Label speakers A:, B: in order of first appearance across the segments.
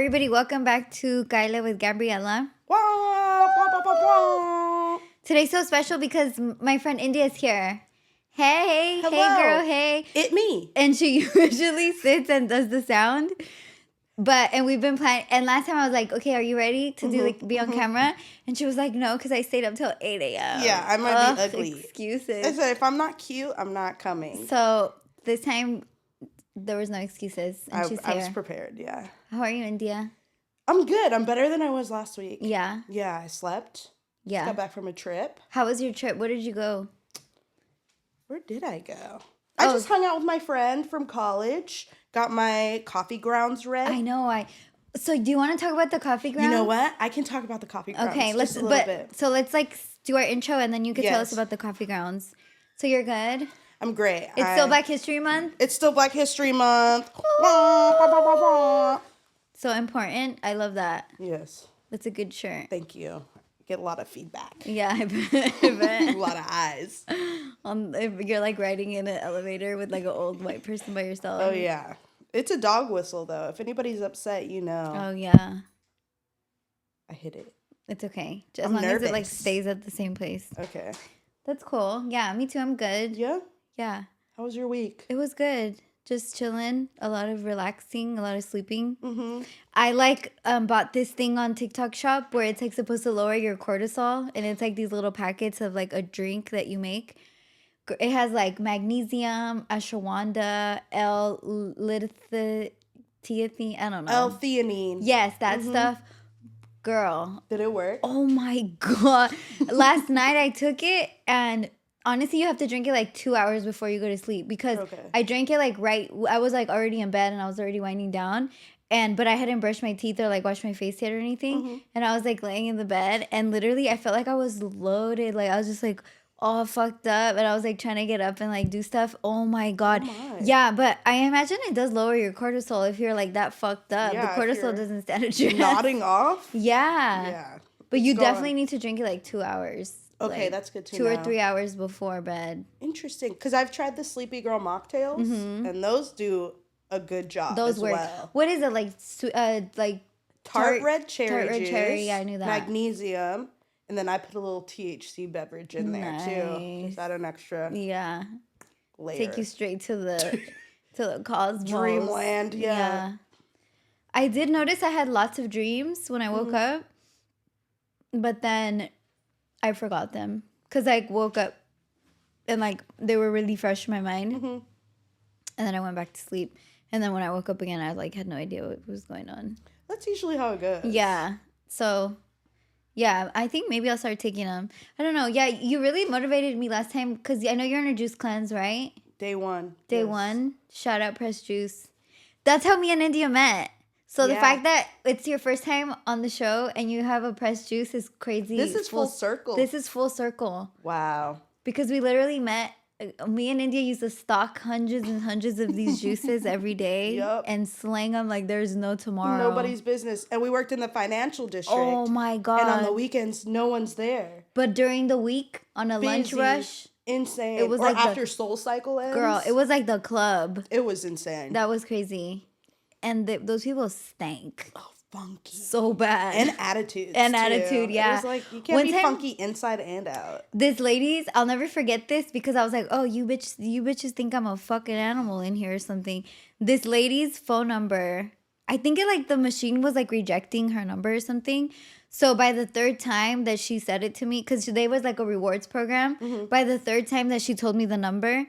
A: everybody. Welcome back to Kaila with Gabriella. Today's so special because my friend India is here. Hey,
B: Hello.
A: hey girl, hey.
B: It me.
A: And she usually sits and does the sound. And we've been planning. And last time I was like, okay, are you ready to be on camera? And she was like, no, because I stayed up till 8 a.m.
B: Yeah, I might be ugly.
A: Excuses.
B: I said, if I'm not cute, I'm not coming.
A: So this time, there was no excuses. And she's here.
B: I was prepared, yeah.
A: How are you, India?
B: I'm good. I'm better than I was last week.
A: Yeah.
B: Yeah, I slept.
A: Yeah.
B: Got back from a trip.
A: How was your trip? Where did you go?
B: Where did I go? I just hung out with my friend from college. Got my coffee grounds read.
A: I know. So do you want to talk about the coffee grounds?
B: You know what? I can talk about the coffee grounds.
A: Okay,
B: let's a little bit.
A: So let's do our intro and then you can tell us about the coffee grounds. So you're good?
B: I'm great.
A: It's still Black History Month?
B: It's still Black History Month.
A: So important. I love that.
B: Yes.
A: That's a good shirt.
B: Thank you. Get a lot of feedback.
A: Yeah, I bet.
B: A lot of eyes.
A: If you're like riding in an elevator with like an old white person by yourself.
B: Oh, yeah. It's a dog whistle, though. If anybody's upset, you know.
A: Oh, yeah.
B: I hit it.
A: It's okay.
B: I'm
A: long
B: nervous.
A: as it like stays at the same place.
B: Okay.
A: That's cool. Yeah, me too. I'm good.
B: Yeah?
A: Yeah.
B: How was your week?
A: It was good. Just chilling, a lot of relaxing, a lot of sleeping.
B: Mm-hmm.
A: I bought this thing on TikTok Shop where it's like supposed to lower your cortisol, and it's like these little packets of like a drink that you make. It has like magnesium, ashwagandha, L-lithium, I don't know.
B: L-theanine.
A: Yes, that stuff. Girl.
B: Did it work?
A: Oh my God. Last night I took it, and honestly, you have to drink it like 2 hours before you go to sleep because I drank it like I was like already in bed and I was already winding down. But I hadn't brushed my teeth or like washed my face yet or anything.
B: Mm-hmm.
A: And I was like laying in the bed and literally I felt like I was loaded. Like I was just like all fucked up and I was like trying to get up and like do stuff. Oh my God.
B: Oh my.
A: Yeah, but I imagine it does lower your cortisol if you're like that fucked up.
B: Yeah,
A: the cortisol doesn't stand a chance.
B: Nodding off?
A: Yeah.
B: Yeah.
A: But you definitely need to drink it like 2 hours.
B: Okay,
A: like,
B: that's good to
A: 2
B: know.
A: or 3 hours before bed.
B: Interesting. Because I've tried the Sleepy Girl mocktails, and those do a good job
A: Those work.
B: well.
A: What is it, like
B: Tart red cherry
A: Tart red
B: juice.
A: cherry, yeah, I knew that.
B: Magnesium. And then I put a little THC beverage in there, too. Just add an extra layer.
A: Take you straight to the cosmos.
B: Dreamland, yeah.
A: I did notice I had lots of dreams when I woke up, but then I forgot them because I woke up and like they were really fresh in my mind, and then I went back to sleep, and then when I woke up again, I like had no idea what was going on.
B: That's usually how it goes.
A: Yeah. So, yeah, I think maybe I'll start taking them. I don't know. Yeah, you really motivated me last time because I know you're on a juice cleanse, right?
B: Day one.
A: Day one. Shout out Press Juice. That's how me and India met. So the fact that it's your first time on the show and you have a Press Juice is crazy.
B: This is full circle.
A: This is full circle.
B: Wow.
A: Because we literally met. Me and India used to stock hundreds and hundreds of these juices every day and slang them like there's no tomorrow.
B: Nobody's business. And we worked in the financial district.
A: Oh my God.
B: And on the weekends, no one's there.
A: But during the week, on a lunch rush.
B: Insane.
A: It was
B: or
A: like
B: after Soul Cycle ends.
A: Girl, it was like the club.
B: It was insane.
A: That was crazy. And those people stank.
B: Oh, funky.
A: So bad.
B: And attitudes.
A: Attitude, yeah.
B: It was like, you can't be funky inside and out.
A: This ladies, I'll never forget this because I was like, oh, you bitches think I'm a fucking animal in here or something. This lady's phone number, I think the machine was like rejecting her number or something. So by the third time that she said it to me, because today was like a rewards program, by the third time that she told me the number,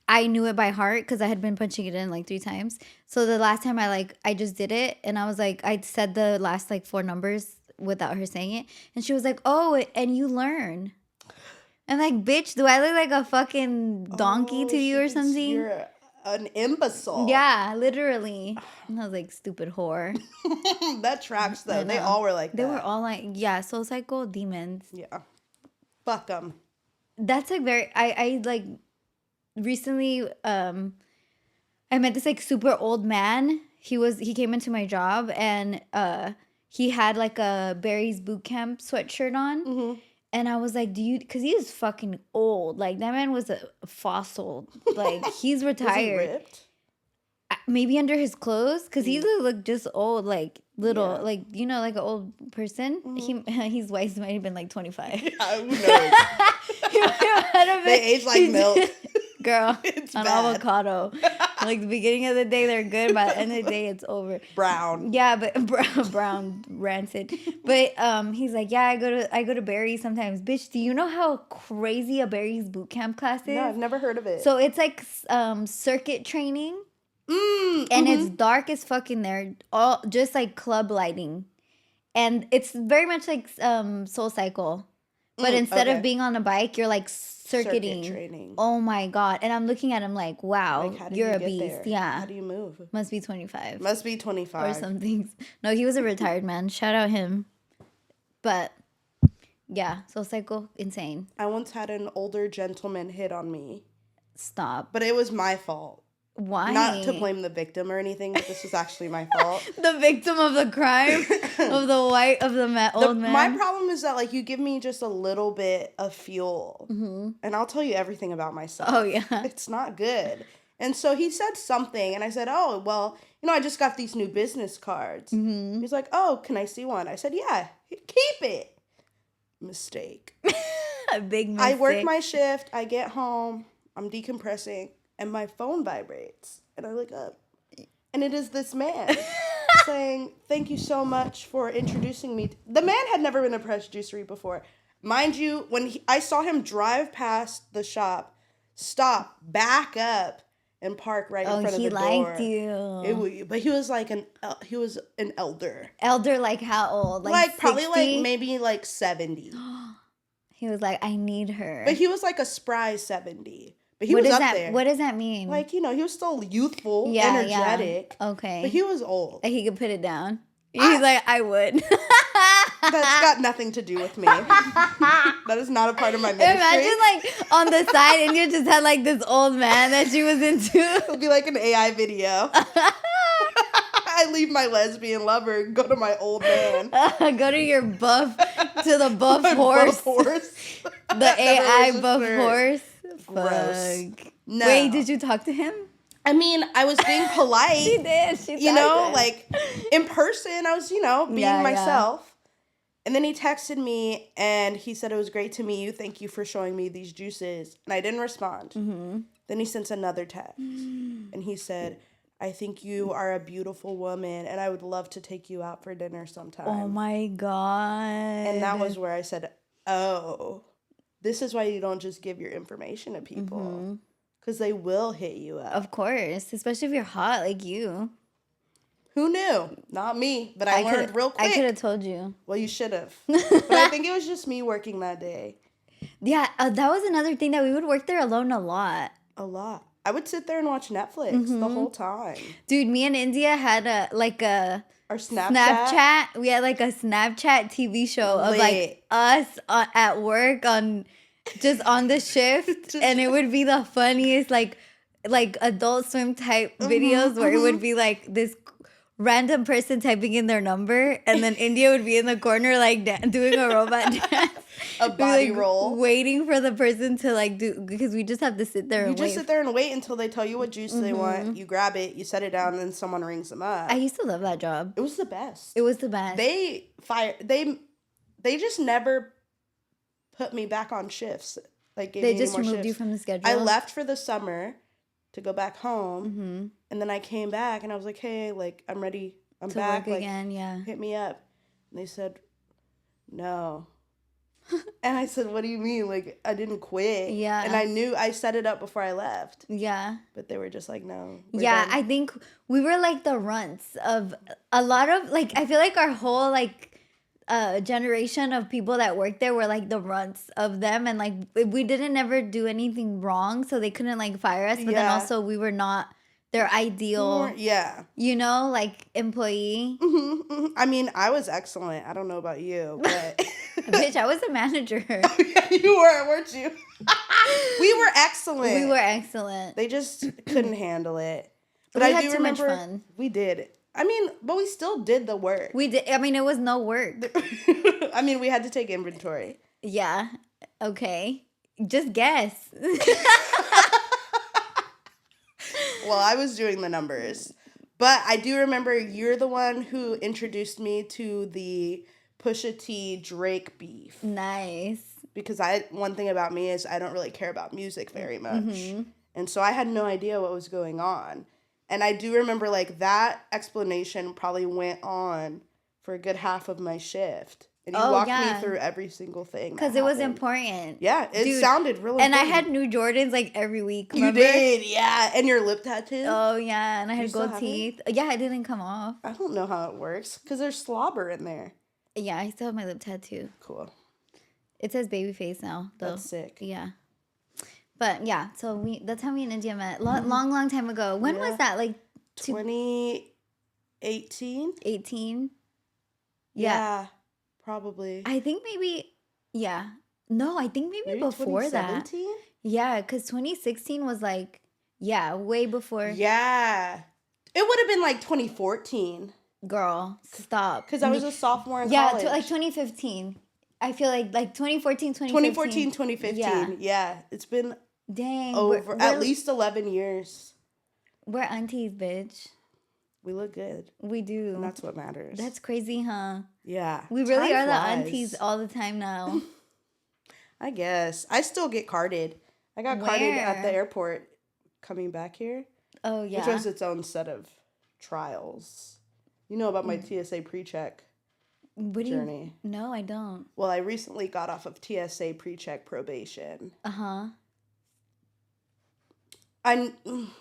A: I knew it by heart because I had been punching it in like 3 times. So the last time I just did it and I was like, I said the last like 4 numbers without her saying it. And she was like, oh, and you learn. I'm like, bitch, do I look like a fucking donkey to you or something?
B: You're an imbecile.
A: Yeah, literally. And I was like, stupid whore.
B: That tracks though. They all were like that.
A: They were all like, yeah, Soul Cycle demons.
B: Yeah. Fuck them.
A: That's like I like recently I met this like super old man. He came into my job and he had like a Barry's Boot Camp sweatshirt on. And I was like, because he was fucking old. Like, that man was a fossil. Like, he's retired.
B: Was he ripped?
A: maybe under his clothes, because he looked just old, like little,
B: Yeah.
A: like, you know, like an old person. His wife might have been like 25.
B: Yeah, who knows?
A: He might have
B: They
A: been-
B: age like milk.
A: Girl,
B: It's
A: an
B: bad.
A: avocado. Like the beginning of the day, they're good. By the end of the day, it's over.
B: Brown.
A: Yeah, but brown rancid. But he's like, yeah, I go to Barry's sometimes. Bitch, do you know how crazy a Barry's boot camp class is?
B: No, I've never heard of it.
A: So it's like circuit training, and it's dark as fuck in there. All just like club lighting, and it's very much like Soul Cycle, but instead
B: okay.
A: of being on a bike, you're like circuiting.
B: Circuit training.
A: Oh my god! And I'm looking at him like, wow,
B: Like, how did
A: you're
B: you
A: a
B: get
A: beast.
B: there?
A: Yeah,
B: How do you move?
A: must be 25
B: Must be
A: or
B: 25.
A: something. No, he was a retired man. Shout out him. But yeah, Soul Cycle, insane.
B: I once had an older gentleman hit on me,
A: Stop.
B: but it was my fault.
A: Why?
B: Not to blame the victim or anything, but this was actually my fault.
A: The victim of the crime of the old man.
B: My problem is that, like, you give me just a little bit of fuel, and I'll tell you everything about myself.
A: Oh, yeah.
B: It's not good. And so he said something, and I said, oh, well, you know, I just got these new business cards. He's like, oh, can I see one? I said, yeah, keep it. Mistake.
A: A big mistake.
B: I work my shift, I get home, I'm decompressing, and my phone vibrates. And I look up, and it is this man saying, thank you so much for introducing me. The man had never been to Press Juicery before. Mind you, when I saw him drive past the shop, stop, back up, and park right in front of the door.
A: Oh, he liked you.
B: But he was like an elder.
A: Elder, like how old?
B: Like probably
A: 60?
B: like maybe like 70.
A: He was like, I need her.
B: But he was like a spry 70. But he was up there.
A: What does that mean?
B: Like, you know, he was still youthful, energetic.
A: Yeah. Okay.
B: But he was old.
A: Like he could put it down. He's like, I would.
B: That's got nothing to do with me. That is not a part of my ministry.
A: Imagine like on the side and you just had like this old man that she was into.
B: It'll be like an AI video. I leave my lesbian lover and go to my old man.
A: Go to your buff, to the buff
B: My
A: horse.
B: buff horse.
A: The AI
B: Never
A: buff
B: registered.
A: horse.
B: Gross.
A: Fuck.
B: No.
A: Wait, did you talk to him?
B: I mean, I was being polite.
A: She did. She
B: You know,
A: talked to him.
B: like in person, I was, you know, being
A: Yeah, yeah.
B: myself. And then he texted me and he said, it was great to meet you. Thank you for showing me these juices. And I didn't respond. Then he sends another text and he said, I think you are a beautiful woman and I would love to take you out for dinner sometime.
A: Oh my God.
B: And that was where I said, oh, this is why you don't just give your information to people. Because they will hit you up.
A: Of course. Especially if you're hot like you.
B: Who knew? Not me, but I learned real quick.
A: I could have told you.
B: Well, you should have. But I think it was just me working that day.
A: Yeah, that was another thing that we would work there alone a lot.
B: A lot. I would sit there and watch Netflix the whole time.
A: Dude, me and India had a
B: Our Snapchat.
A: We had like a Snapchat TV show of like
B: Lit.
A: us at work on the shift, and it would be the funniest like Adult Swim type videos where it would be like this random person typing in their number, and then India would be in the corner like doing a robot dance.
B: A
A: We'd be,
B: body
A: like,
B: roll.
A: waiting for the person to like do, because we just have to sit there
B: You
A: and
B: just
A: wait.
B: sit there and wait until they tell you what juice they want. You grab it, you set it down, and then someone rings them up.
A: I used to love that job.
B: It was the best.
A: It was the best.
B: They just never put me back on shifts. Like gave
A: They
B: me
A: just
B: any more
A: removed you
B: shifts.
A: from the schedule.
B: I left for the summer to go back home, and then I came back and I was like, "Hey, like I'm ready. I'm
A: to
B: back.
A: work
B: Like
A: again. Yeah.
B: hit me up." And they said, "No." And I said, "What do you mean? Like I didn't quit."
A: Yeah.
B: And I knew I set it up before I left,
A: Yeah.
B: but they were just like, "No." we're
A: Yeah,
B: done."
A: I think we were like the runts of a lot of like, I feel like our whole like generation of people that worked there were like the runts of them, and like we didn't ever do anything wrong, so they couldn't like fire us, but then
B: Yeah.
A: also we were not their ideal,
B: Yeah.
A: you know, like employee.
B: I mean, I was excellent. I don't know about you, but
A: Bitch, I was a manager.
B: yeah, you were, weren't you? We were excellent.
A: We were excellent.
B: They just couldn't handle it. But
A: We
B: I
A: had
B: do
A: too much
B: remember
A: fun.
B: we did. I mean, but we still did the work.
A: We did. I mean, it was no work.
B: I mean, we had to take inventory.
A: Yeah. Okay. Just guess.
B: Well, I was doing the numbers. But I do remember you're the one who introduced me to the Pusha T Drake beef.
A: Nice.
B: Because one thing about me is I don't really care about music very much.
A: Mm-hmm.
B: And so I had no idea what was going on. And I do remember like that explanation probably went on for a good half of my shift. And you walked me through every single thing.
A: Because it was important.
B: Yeah, it sounded really
A: And
B: important.
A: I had new Jordans like every week.
B: Remember? You did, yeah. And your lip tattoo.
A: Oh, yeah. And I had gold teeth. Yeah, it didn't come off.
B: I don't know how it works because there's slobber in there.
A: Yeah, I still have my lip tattoo.
B: Cool.
A: It says babyface now, though.
B: That's sick.
A: Yeah. But yeah, so that's how me and India met. Long time ago. When was that? Like
B: 2018?
A: 18?
B: Yeah, probably.
A: I think maybe, yeah. No, I think maybe before that. Yeah, because 2016 was like, yeah, way before.
B: Yeah. It would have been like 2014.
A: Girl, stop.
B: Because I was a sophomore in college.
A: Yeah, like 2015. I feel like 2014, 2015.
B: 2015. Yeah. It's been
A: we're
B: at least 11 years.
A: We're aunties, bitch.
B: We look good.
A: We do.
B: And that's what matters.
A: That's crazy, huh?
B: Yeah.
A: We really are the aunties all the time now.
B: I guess. I still get carded. I got carded at the airport coming back here.
A: Oh, yeah.
B: Which was its own set of trials. You know about my TSA pre-check journey.
A: No, I don't.
B: Well, I recently got off of TSA pre-check probation.
A: Uh-huh.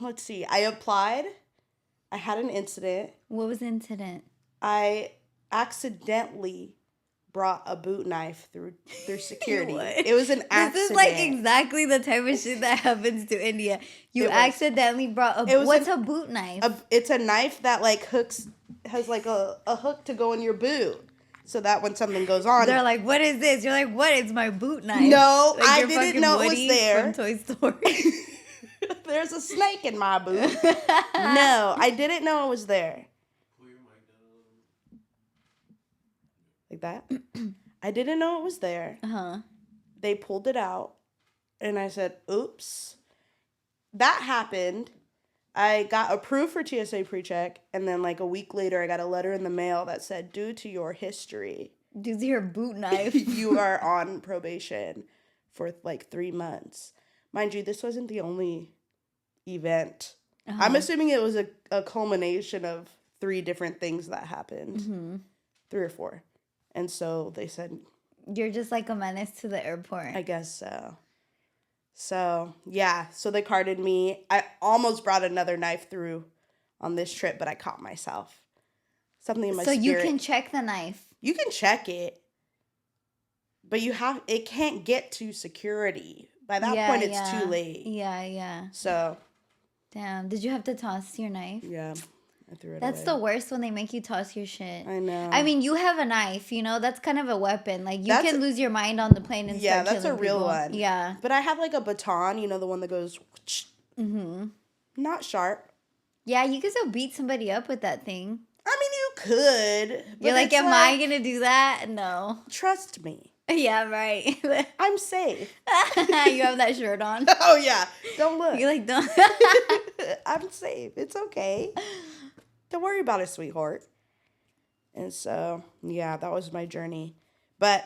B: Let's see. I applied. I had an incident.
A: What was the incident?
B: I accidentally brought a boot knife through security. It was an accident.
A: This is like exactly the type of shit that happens to India. You accidentally brought what's a boot knife?
B: It's a knife that like has like a hook to go in your boot. So that when something goes on,
A: they're like, "What is this?" You're like, "What? It's my boot knife."
B: No,
A: like
B: I didn't know
A: Woody
B: it was there.
A: From Toy Story.
B: There's a snake in my boot. No, I didn't know it was there. Like that. I didn't know it was there.
A: Uh-huh.
B: They pulled it out, and I said, "Oops." That happened. I got approved for TSA pre-check, and then like a week later, I got a letter in the mail that said, "Due to your history,
A: due to your boot knife,
B: you are on probation for like 3 months." Mind you, this wasn't the only event. Uh-huh. I'm assuming it was a culmination of 3 different things that happened. Mm-hmm. 3 or 4. And so they said...
A: You're just like a menace to the airport.
B: I guess so. So, yeah. So they carded me. I almost brought another knife through on this trip, but I caught myself. Something in my spirit.
A: So you can check the knife.
B: You can check it. But it can't get to security. By that point, it's too late.
A: Yeah.
B: So.
A: Damn. Did you have to toss your knife?
B: Yeah. I threw it
A: That's
B: away.
A: the worst when they make you toss your shit.
B: I know.
A: I mean, you have a knife, you know? That's kind of a weapon. Like, you can lose your mind on the plane and start killing
B: that's a real
A: people.
B: one.
A: Yeah.
B: But I have, like, a baton, you know, the one that goes... Mm-hmm. Not sharp.
A: Yeah, you can still beat somebody up with that thing.
B: I mean, you could.
A: You're like, am I going to do that? No.
B: Trust me.
A: Yeah, right.
B: I'm safe.
A: You have that shirt on.
B: Oh, yeah. Don't look.
A: You're like, don't.
B: I'm safe. It's okay. Don't worry about it, sweetheart. And so, yeah, that was my journey. But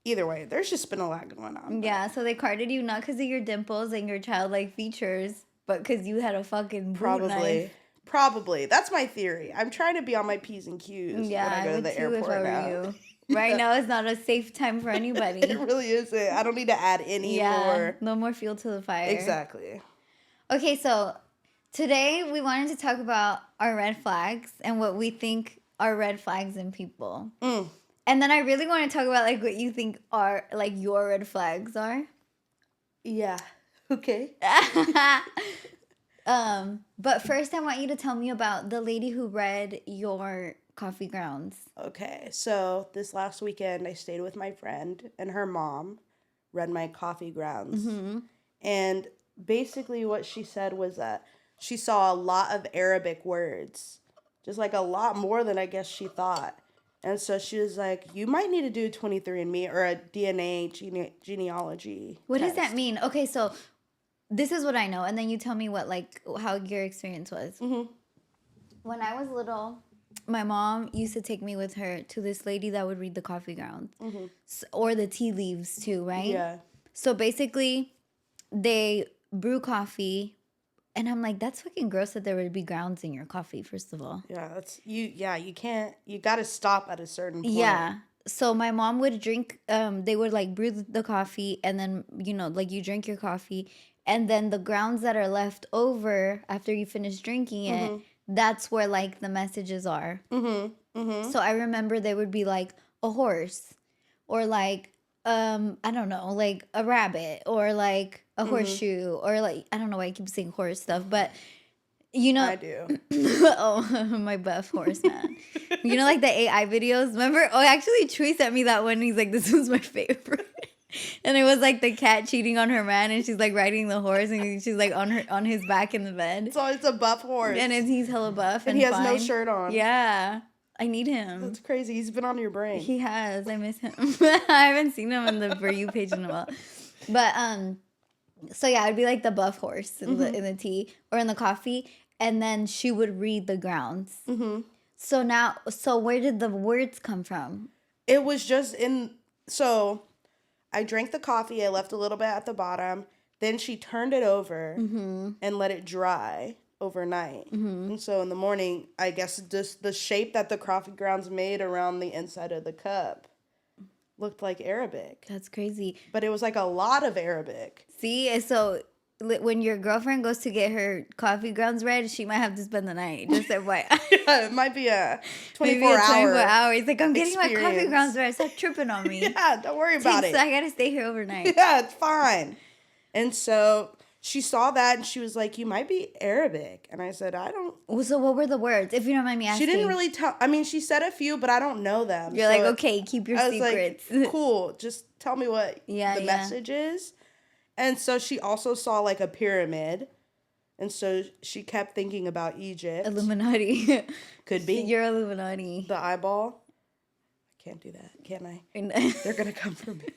B: either way, there's just been a lot going on.
A: Yeah, so they carded you not because of your dimples and your childlike features, but because you had a fucking boot knife.
B: Probably. That's my theory. I'm trying to be on my P's and Q's when I go to the airport now.
A: You. Right now is not a safe time for anybody.
B: It really isn't. I don't need to add any more.
A: No more fuel to the fire.
B: Exactly.
A: Okay, so today we wanted to talk about our red flags and what we think are red flags in people. And then I really want to talk about like what you think are like your red flags are.
B: Yeah. Okay.
A: But first I want you to tell me about the lady who read your coffee grounds.
B: Okay, so this last weekend I stayed with my friend and her mom read my coffee grounds. Mm-hmm. And basically what she said was that she saw a lot of Arabic words, just like a lot more than I guess she thought. And so she was like, you might need to do 23andMe or a DNA genealogy
A: What
B: test.
A: does that mean? Okay, so this is what I know, and then you tell me what, like, how your experience was.
B: Mm-hmm.
A: when I was little, my mom used to take me with her to this lady that would read the coffee grounds or the tea leaves too, right?
B: Yeah.
A: So basically, they brew coffee, and I'm like, that's fucking gross that there would be grounds in your coffee, first of all.
B: Yeah, that's you. Yeah, you can't. You got to stop at a certain point.
A: Yeah. So my mom would drink, they would like brew the coffee, and then, you know, like you drink your coffee, and then the grounds that are left over after you finish drinking it, that's where like the messages are. So I remember there would be like a horse, or like, I don't know, like a rabbit, or like a horseshoe, or like, I don't know why I keep saying horse stuff, but you know,
B: I do.
A: oh, my buff horse man. You know, like the AI videos. Remember? Oh, actually, Chewy sent me that one. He's like, "This was my favorite," and it was like the cat cheating on her man, and she's like riding the horse, and she's like on his back in the bed,
B: So it's a buff horse.
A: and he's hella buff, and
B: he has no
A: fine.
B: shirt on.
A: Yeah, I need him.
B: That's crazy. He's been on your brain.
A: He has. I miss him. I haven't seen him on the For You page in a while, but so yeah, it'd be like the buff horse in the tea or in the coffee, and then she would read the grounds. So where did the words come from?
B: It was just in. So I drank the coffee. I left a little bit at the bottom. Then she turned it over and let it dry overnight. And so in the morning, I guess just the shape that the coffee grounds made around the inside of the cup looked like Arabic.
A: That's crazy.
B: But it was like a lot of Arabic.
A: See, so when your girlfriend goes to get her coffee grounds read, she might have to spend the night. Just FYI.
B: Yeah, it might be a 24
A: Maybe a 24
B: hour.
A: hours. Like, I'm getting my coffee
B: experience.
A: grounds read. Stop tripping on me.
B: Yeah, don't worry about it.
A: I gotta stay here overnight.
B: Yeah, it's fine. And so she saw that and she was like, "You might be Arabic." And I said, "I don't."
A: So what were the words, if you don't mind me asking?
B: She didn't really tell. I mean, she said a few, but I don't know them.
A: You're
B: So
A: like, okay, keep your
B: I was
A: secrets.
B: like, cool. Just tell me what
A: Yeah,
B: the
A: yeah.
B: message is. And so she also saw like a pyramid. And so she kept thinking about Egypt.
A: Illuminati.
B: Could be.
A: You're Illuminati.
B: The eyeball. I can't do that, can I? They're going to come for me.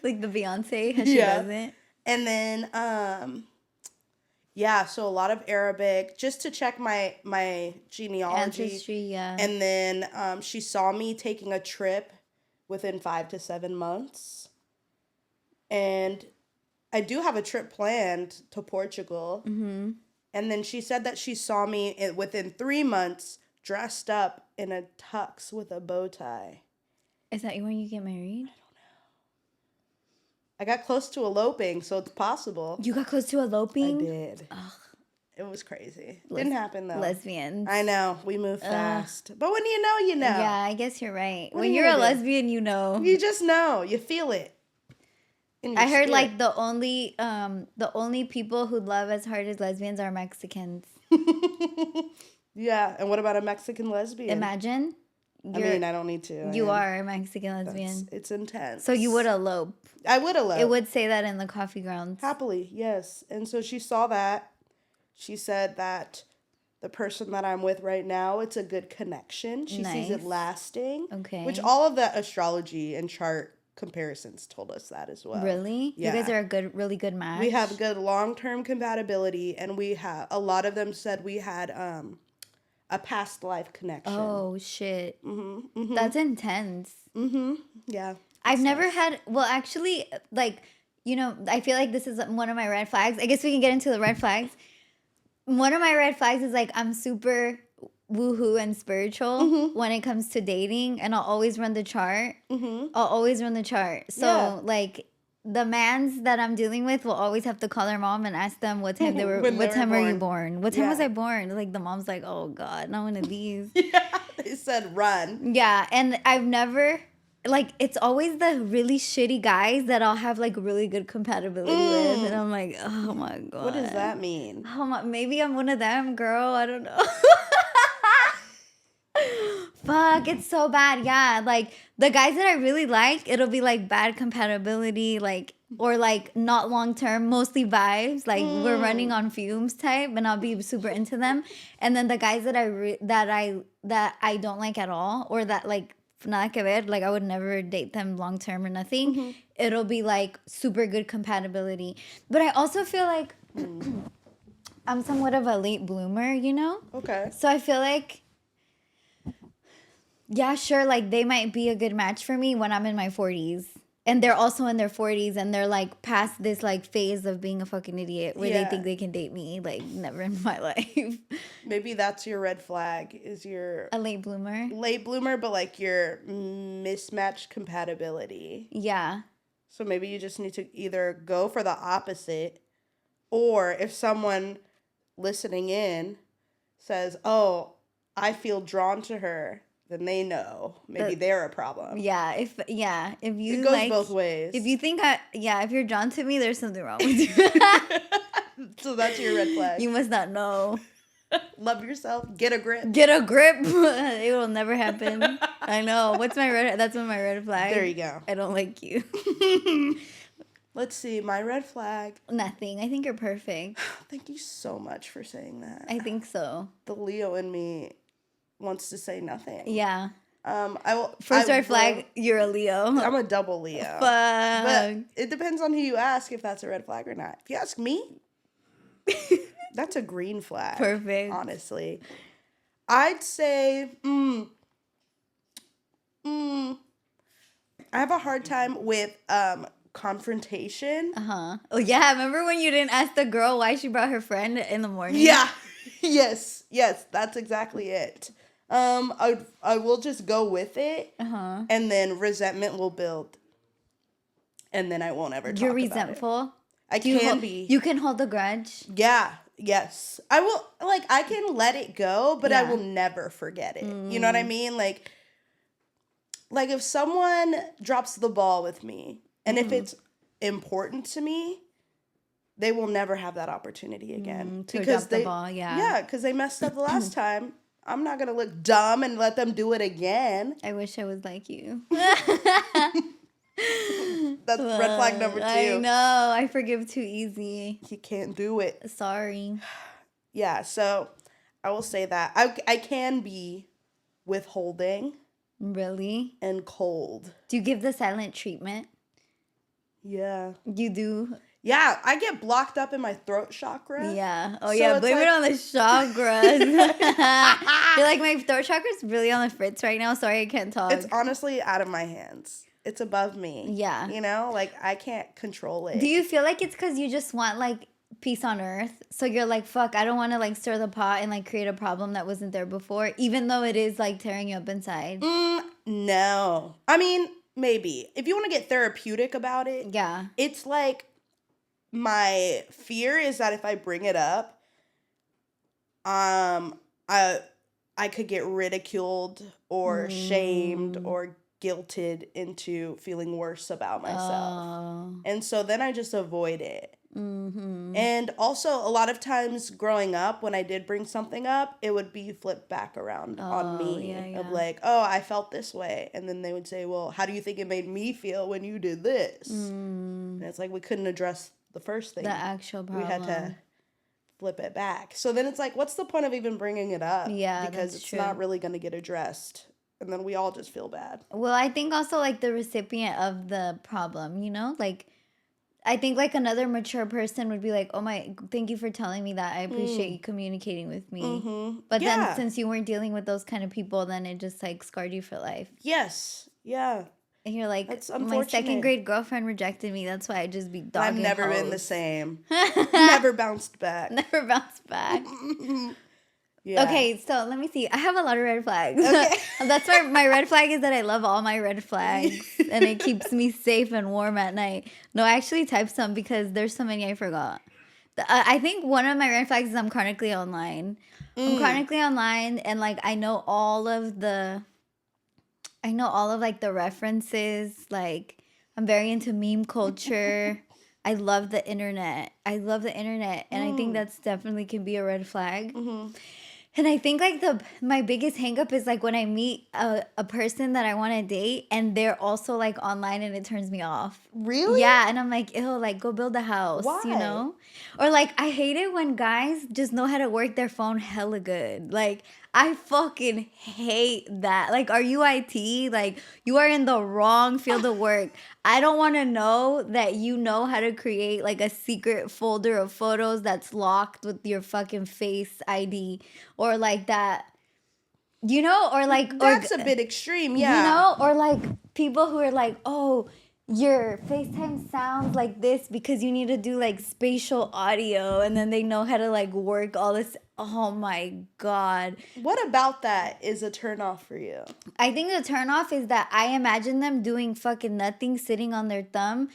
A: Like the Beyonce, how she
B: Yeah.
A: does it.
B: And then, yeah, so a lot of Arabic just to check my genealogy.
A: Ancestry, yeah.
B: And then she saw me taking a trip within 5 to 7 months. And I do have a trip planned to Portugal. Mm-hmm. And then she said that she saw me within 3 months dressed up in a tux with a bow tie.
A: Is that when you get married?
B: I got close to eloping, so it's possible.
A: You got close to eloping?
B: I did.
A: Ugh.
B: It was crazy. Didn't happen though.
A: Lesbians.
B: I know. We move fast. But when you know, you know.
A: Yeah, I guess you're right.
B: What are
A: When
B: you
A: you're a
B: gonna do?
A: lesbian, you know.
B: You just know. You feel it. in your
A: I heard
B: spirit.
A: like the only people who love as hard as lesbians are Mexicans.
B: Yeah. And what about a Mexican lesbian?
A: Imagine.
B: I mean, I don't need to.
A: You are a Mexican lesbian.
B: It's intense.
A: So you would elope.
B: I would elope.
A: It would say that in the coffee grounds.
B: Happily, yes. And so she saw that. She said that the person that I'm with right now, it's a good connection. She sees it
A: Nice.
B: lasting.
A: Okay.
B: Which all of the astrology and chart comparisons told us that as well.
A: Really?
B: Yeah.
A: You guys are a really good match.
B: We have good long-term compatibility, and we have a lot of them said we had a past life connection.
A: Oh shit.
B: Mm-hmm.
A: That's intense.
B: Yeah.
A: I've never had, well, actually, like, you know, I feel like this is one of my red flags. I guess we can get into the red flags. One of my red flags is like I'm super woohoo and spiritual when it comes to dating, and I'll always run the chart. I'll always run the chart. So,
B: Yeah.
A: like, the mans that I'm dealing with will always have to call their mom and ask them what time they were.
B: When they
A: What
B: were
A: time were you
B: born.
A: born? What time
B: Yeah.
A: was I born? Like the mom's like, oh God, not one of these.
B: Yeah. They said run.
A: Yeah, and I've never, like, it's always the really shitty guys that I'll have like really good compatibility with, and I'm like, oh my God.
B: What does that mean?
A: Oh my, maybe I'm one of them, girl. I don't know. Fuck, it's so bad. Yeah, like the guys that I really like, it'll be like bad compatibility, like, or like not long term, mostly vibes. Like we're running on fumes type, and I'll be super into them. And then the guys that I don't like at all, or that like nada que ver, like I would never date them long term or nothing. It'll be like super good compatibility. But I also feel like I'm somewhat of a late bloomer, you know?
B: Okay.
A: So I feel like, yeah, sure, like they might be a good match for me when I'm in my 40s. And they're also in their 40s and they're like past this like phase of being a fucking idiot where they
B: Yeah.
A: think they can date me. Like, never in my life.
B: Maybe that's your red flag, is your
A: A late bloomer.
B: late bloomer, but like your mismatched compatibility.
A: Yeah.
B: So maybe you just need to either go for the opposite, or if someone listening in says, "Oh, I feel drawn to her," then they know maybe they're a problem.
A: Yeah. If you
B: It goes
A: like,
B: both ways.
A: if you think if you're drawn to me, there's something wrong with you.
B: So that's your red flag.
A: You must not know.
B: Love yourself. Get a grip.
A: Get a grip. It will never happen. I know. What's my red? That's my red flag.
B: There you go.
A: I don't like you.
B: Let's see. My red flag.
A: Nothing. I think you're perfect.
B: Thank you so much for saying that.
A: I think so.
B: The Leo in me wants to say nothing.
A: Yeah.
B: I will.
A: First
B: I
A: red flag,
B: will-
A: you're a Leo.
B: I'm a double Leo.
A: Fuck.
B: But it depends on who you ask if that's a red flag or not. If you ask me, that's a green flag.
A: Perfect.
B: Honestly. I'd say, I have a hard time with confrontation.
A: Uh-huh. Oh, yeah. Remember when you didn't ask the girl why she brought her friend in the morning?
B: Yeah. Yes, that's exactly it. I will just go with it,
A: Uh-huh.
B: and then resentment will build, and then I won't ever talk
A: You're
B: about it.
A: resentful?
B: I
A: Do you
B: can
A: hold-
B: be.
A: You can hold a grudge?
B: Yeah, yes. I will, like, I can let it go, but I
A: Yeah.
B: will never forget it. You know what I mean? Like if someone drops the ball with me, and if it's important to me, they will never have that opportunity again.
A: to drop the ball, yeah.
B: Yeah, because they messed up the last time. I'm not going to look dumb and let them do it again.
A: I wish I was like you.
B: That's red flag number 2.
A: I know. I forgive too easy.
B: You can't do it.
A: Sorry.
B: Yeah, so I will say that. I can be withholding
A: Really?
B: and cold.
A: Do you give the silent treatment?
B: Yeah.
A: You do?
B: Yeah, I get blocked up in my throat chakra.
A: Yeah. Oh,
B: So
A: yeah.
B: it's
A: Blame it
B: like-
A: on the chakras. You're like, my throat chakra's really on the fritz right now. Sorry, I can't talk.
B: It's honestly out of my hands. It's above me.
A: Yeah.
B: You know, like I can't control it.
A: Do you feel like it's because you just want, like, peace on earth? So you're like, fuck, I don't want to, like, stir the pot and, like, create a problem that wasn't there before, even though it is, like, tearing you up inside.
B: No. I mean, maybe. If you want to get therapeutic about it,
A: Yeah.
B: it's like my fear is that if I bring it up, I could get ridiculed or shamed or guilted into feeling worse about myself.
A: Oh.
B: And so then I just avoid it.
A: Mm-hmm.
B: And also, a lot of times growing up, when I did bring something up, it would be flipped back around on me.
A: yeah,
B: Of
A: yeah.
B: like, oh, I felt this way. And then they would say, well, how do you think it made me feel when you did this? And it's like, we couldn't address the first thing.
A: The actual
B: We
A: problem.
B: had to flip it back. So then it's like, what's the point of even bringing it up?
A: Yeah,
B: Because
A: that's
B: it's
A: true.
B: not really going to get addressed. And then we all just feel bad.
A: Well, I think also, like, the recipient of the problem, you know? Like, I think, like, another mature person would be like, oh, thank you for telling me that. I appreciate you communicating with me.
B: Mm-hmm.
A: But
B: Yeah.
A: then since you weren't dealing with those kind of people, then it just, like, scarred you for life.
B: Yes. Yeah.
A: And you're like,
B: That's
A: my
B: unfortunate.
A: second grade girlfriend rejected me. That's why I just be dogging
B: I've never been the
A: hoes.
B: same. Never bounced back.
A: Never bounced back.
B: Yeah.
A: Okay, so let me see. I have a lot of red flags.
B: Okay.
A: That's why my red flag is that I love all my red flags and it keeps me safe and warm at night. No, I actually typed some because there's so many I forgot. I think one of my red flags is I'm chronically online. I'm chronically online and like I know all of like the references. Like I'm very into meme culture. I love the internet. And I think that's definitely can be a red flag. And I think like my biggest hang up is like when I meet a person that I want to date and they're also like online and it turns me off.
B: Really?
A: Yeah, and I'm like, ew, like go build a house,
B: Why?
A: you know? Or like I hate it when guys just know how to work their phone hella good. Like I fucking hate that. Like, are you IT? Like, you are in the wrong field of work. I don't want to know that you know how to create like a secret folder of photos that's locked with your fucking face ID or like that, you know, or like,
B: That's a bit extreme, yeah.
A: you know, or like people who are like, oh, your FaceTime sounds like this because you need to do like spatial audio and then they know how to like work all this. Oh my God.
B: What about that is a turnoff for you?
A: I think the turnoff is that I imagine them doing fucking nothing, sitting on their thumb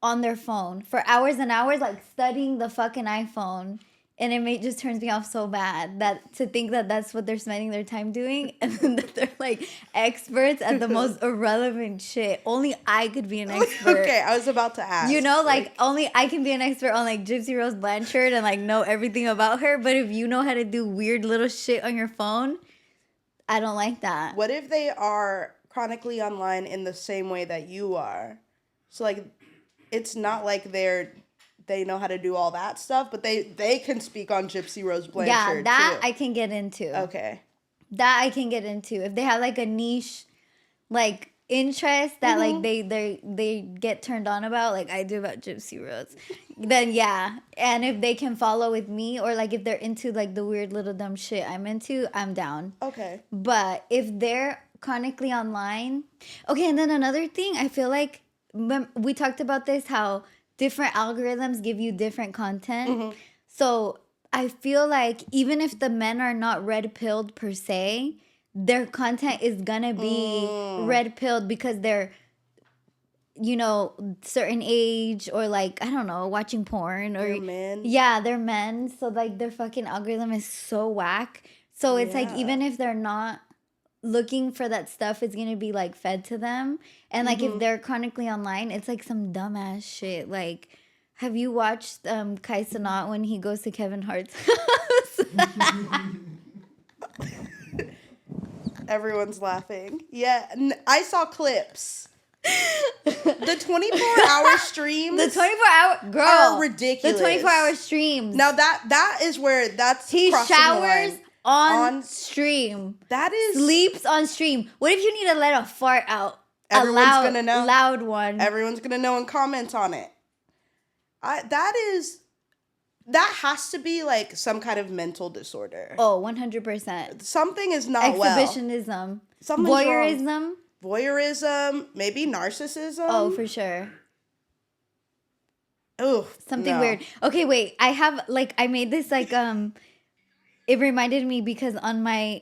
A: on their phone for hours and hours, like studying the fucking iPhone. And just turns me off so bad that to think that that's what they're spending their time doing and then that they're like experts at the most irrelevant shit. Only I could be an expert.
B: Okay, I was about to ask.
A: You know, like only I can be an expert on like Gypsy Rose Blanchard and like know everything about her. But if you know how to do weird little shit on your phone, I don't like that.
B: What if they are chronically online in the same way that you are? So like, it's not like they know how to do all that stuff, but they can speak on Gypsy Rose Blanchard.
A: Yeah, that
B: too.
A: I can get into.
B: Okay.
A: That I can get into. If they have like a niche like interest that like they get turned on about, like I do about Gypsy Rose, then yeah. And if they can follow with me, or like if they're into like the weird little dumb shit I'm into, I'm down.
B: Okay.
A: But if they're chronically online, okay. And then another thing, I feel like we talked about this, how different algorithms give you different content. So I feel like even if the men are not red pilled per se, their content is gonna be red pilled because they're, you know, certain age or like, I don't know, watching porn or
B: They're men.
A: Yeah, they're men. So like their fucking algorithm is so whack. So it's like even if they're not looking for that stuff, it's gonna be like fed to them. And like if they're chronically online, it's like some dumbass shit. Like, have you watched Kai Cenat when he goes to Kevin Hart's house?
B: Everyone's laughing. Yeah, I saw clips. The 24-hour streams.
A: The 24-hour girl
B: are ridiculous.
A: The 24-hour streams.
B: Now that is where that's
A: he
B: crossing the
A: showers
B: line.
A: on stream.
B: That is
A: Sleeps on stream. What if you need to let a fart out?
B: Everyone's
A: a
B: gonna know.
A: Loud one.
B: Everyone's gonna know and comment on it. That has to be like some kind of mental disorder.
A: Oh, 100%.
B: Something is not
A: Exhibitionism.
B: Something's
A: Voyeurism.
B: wrong. Voyeurism. Maybe narcissism.
A: Oh, for sure.
B: Oh,
A: Something weird. Okay, wait. I made this like it reminded me because on my,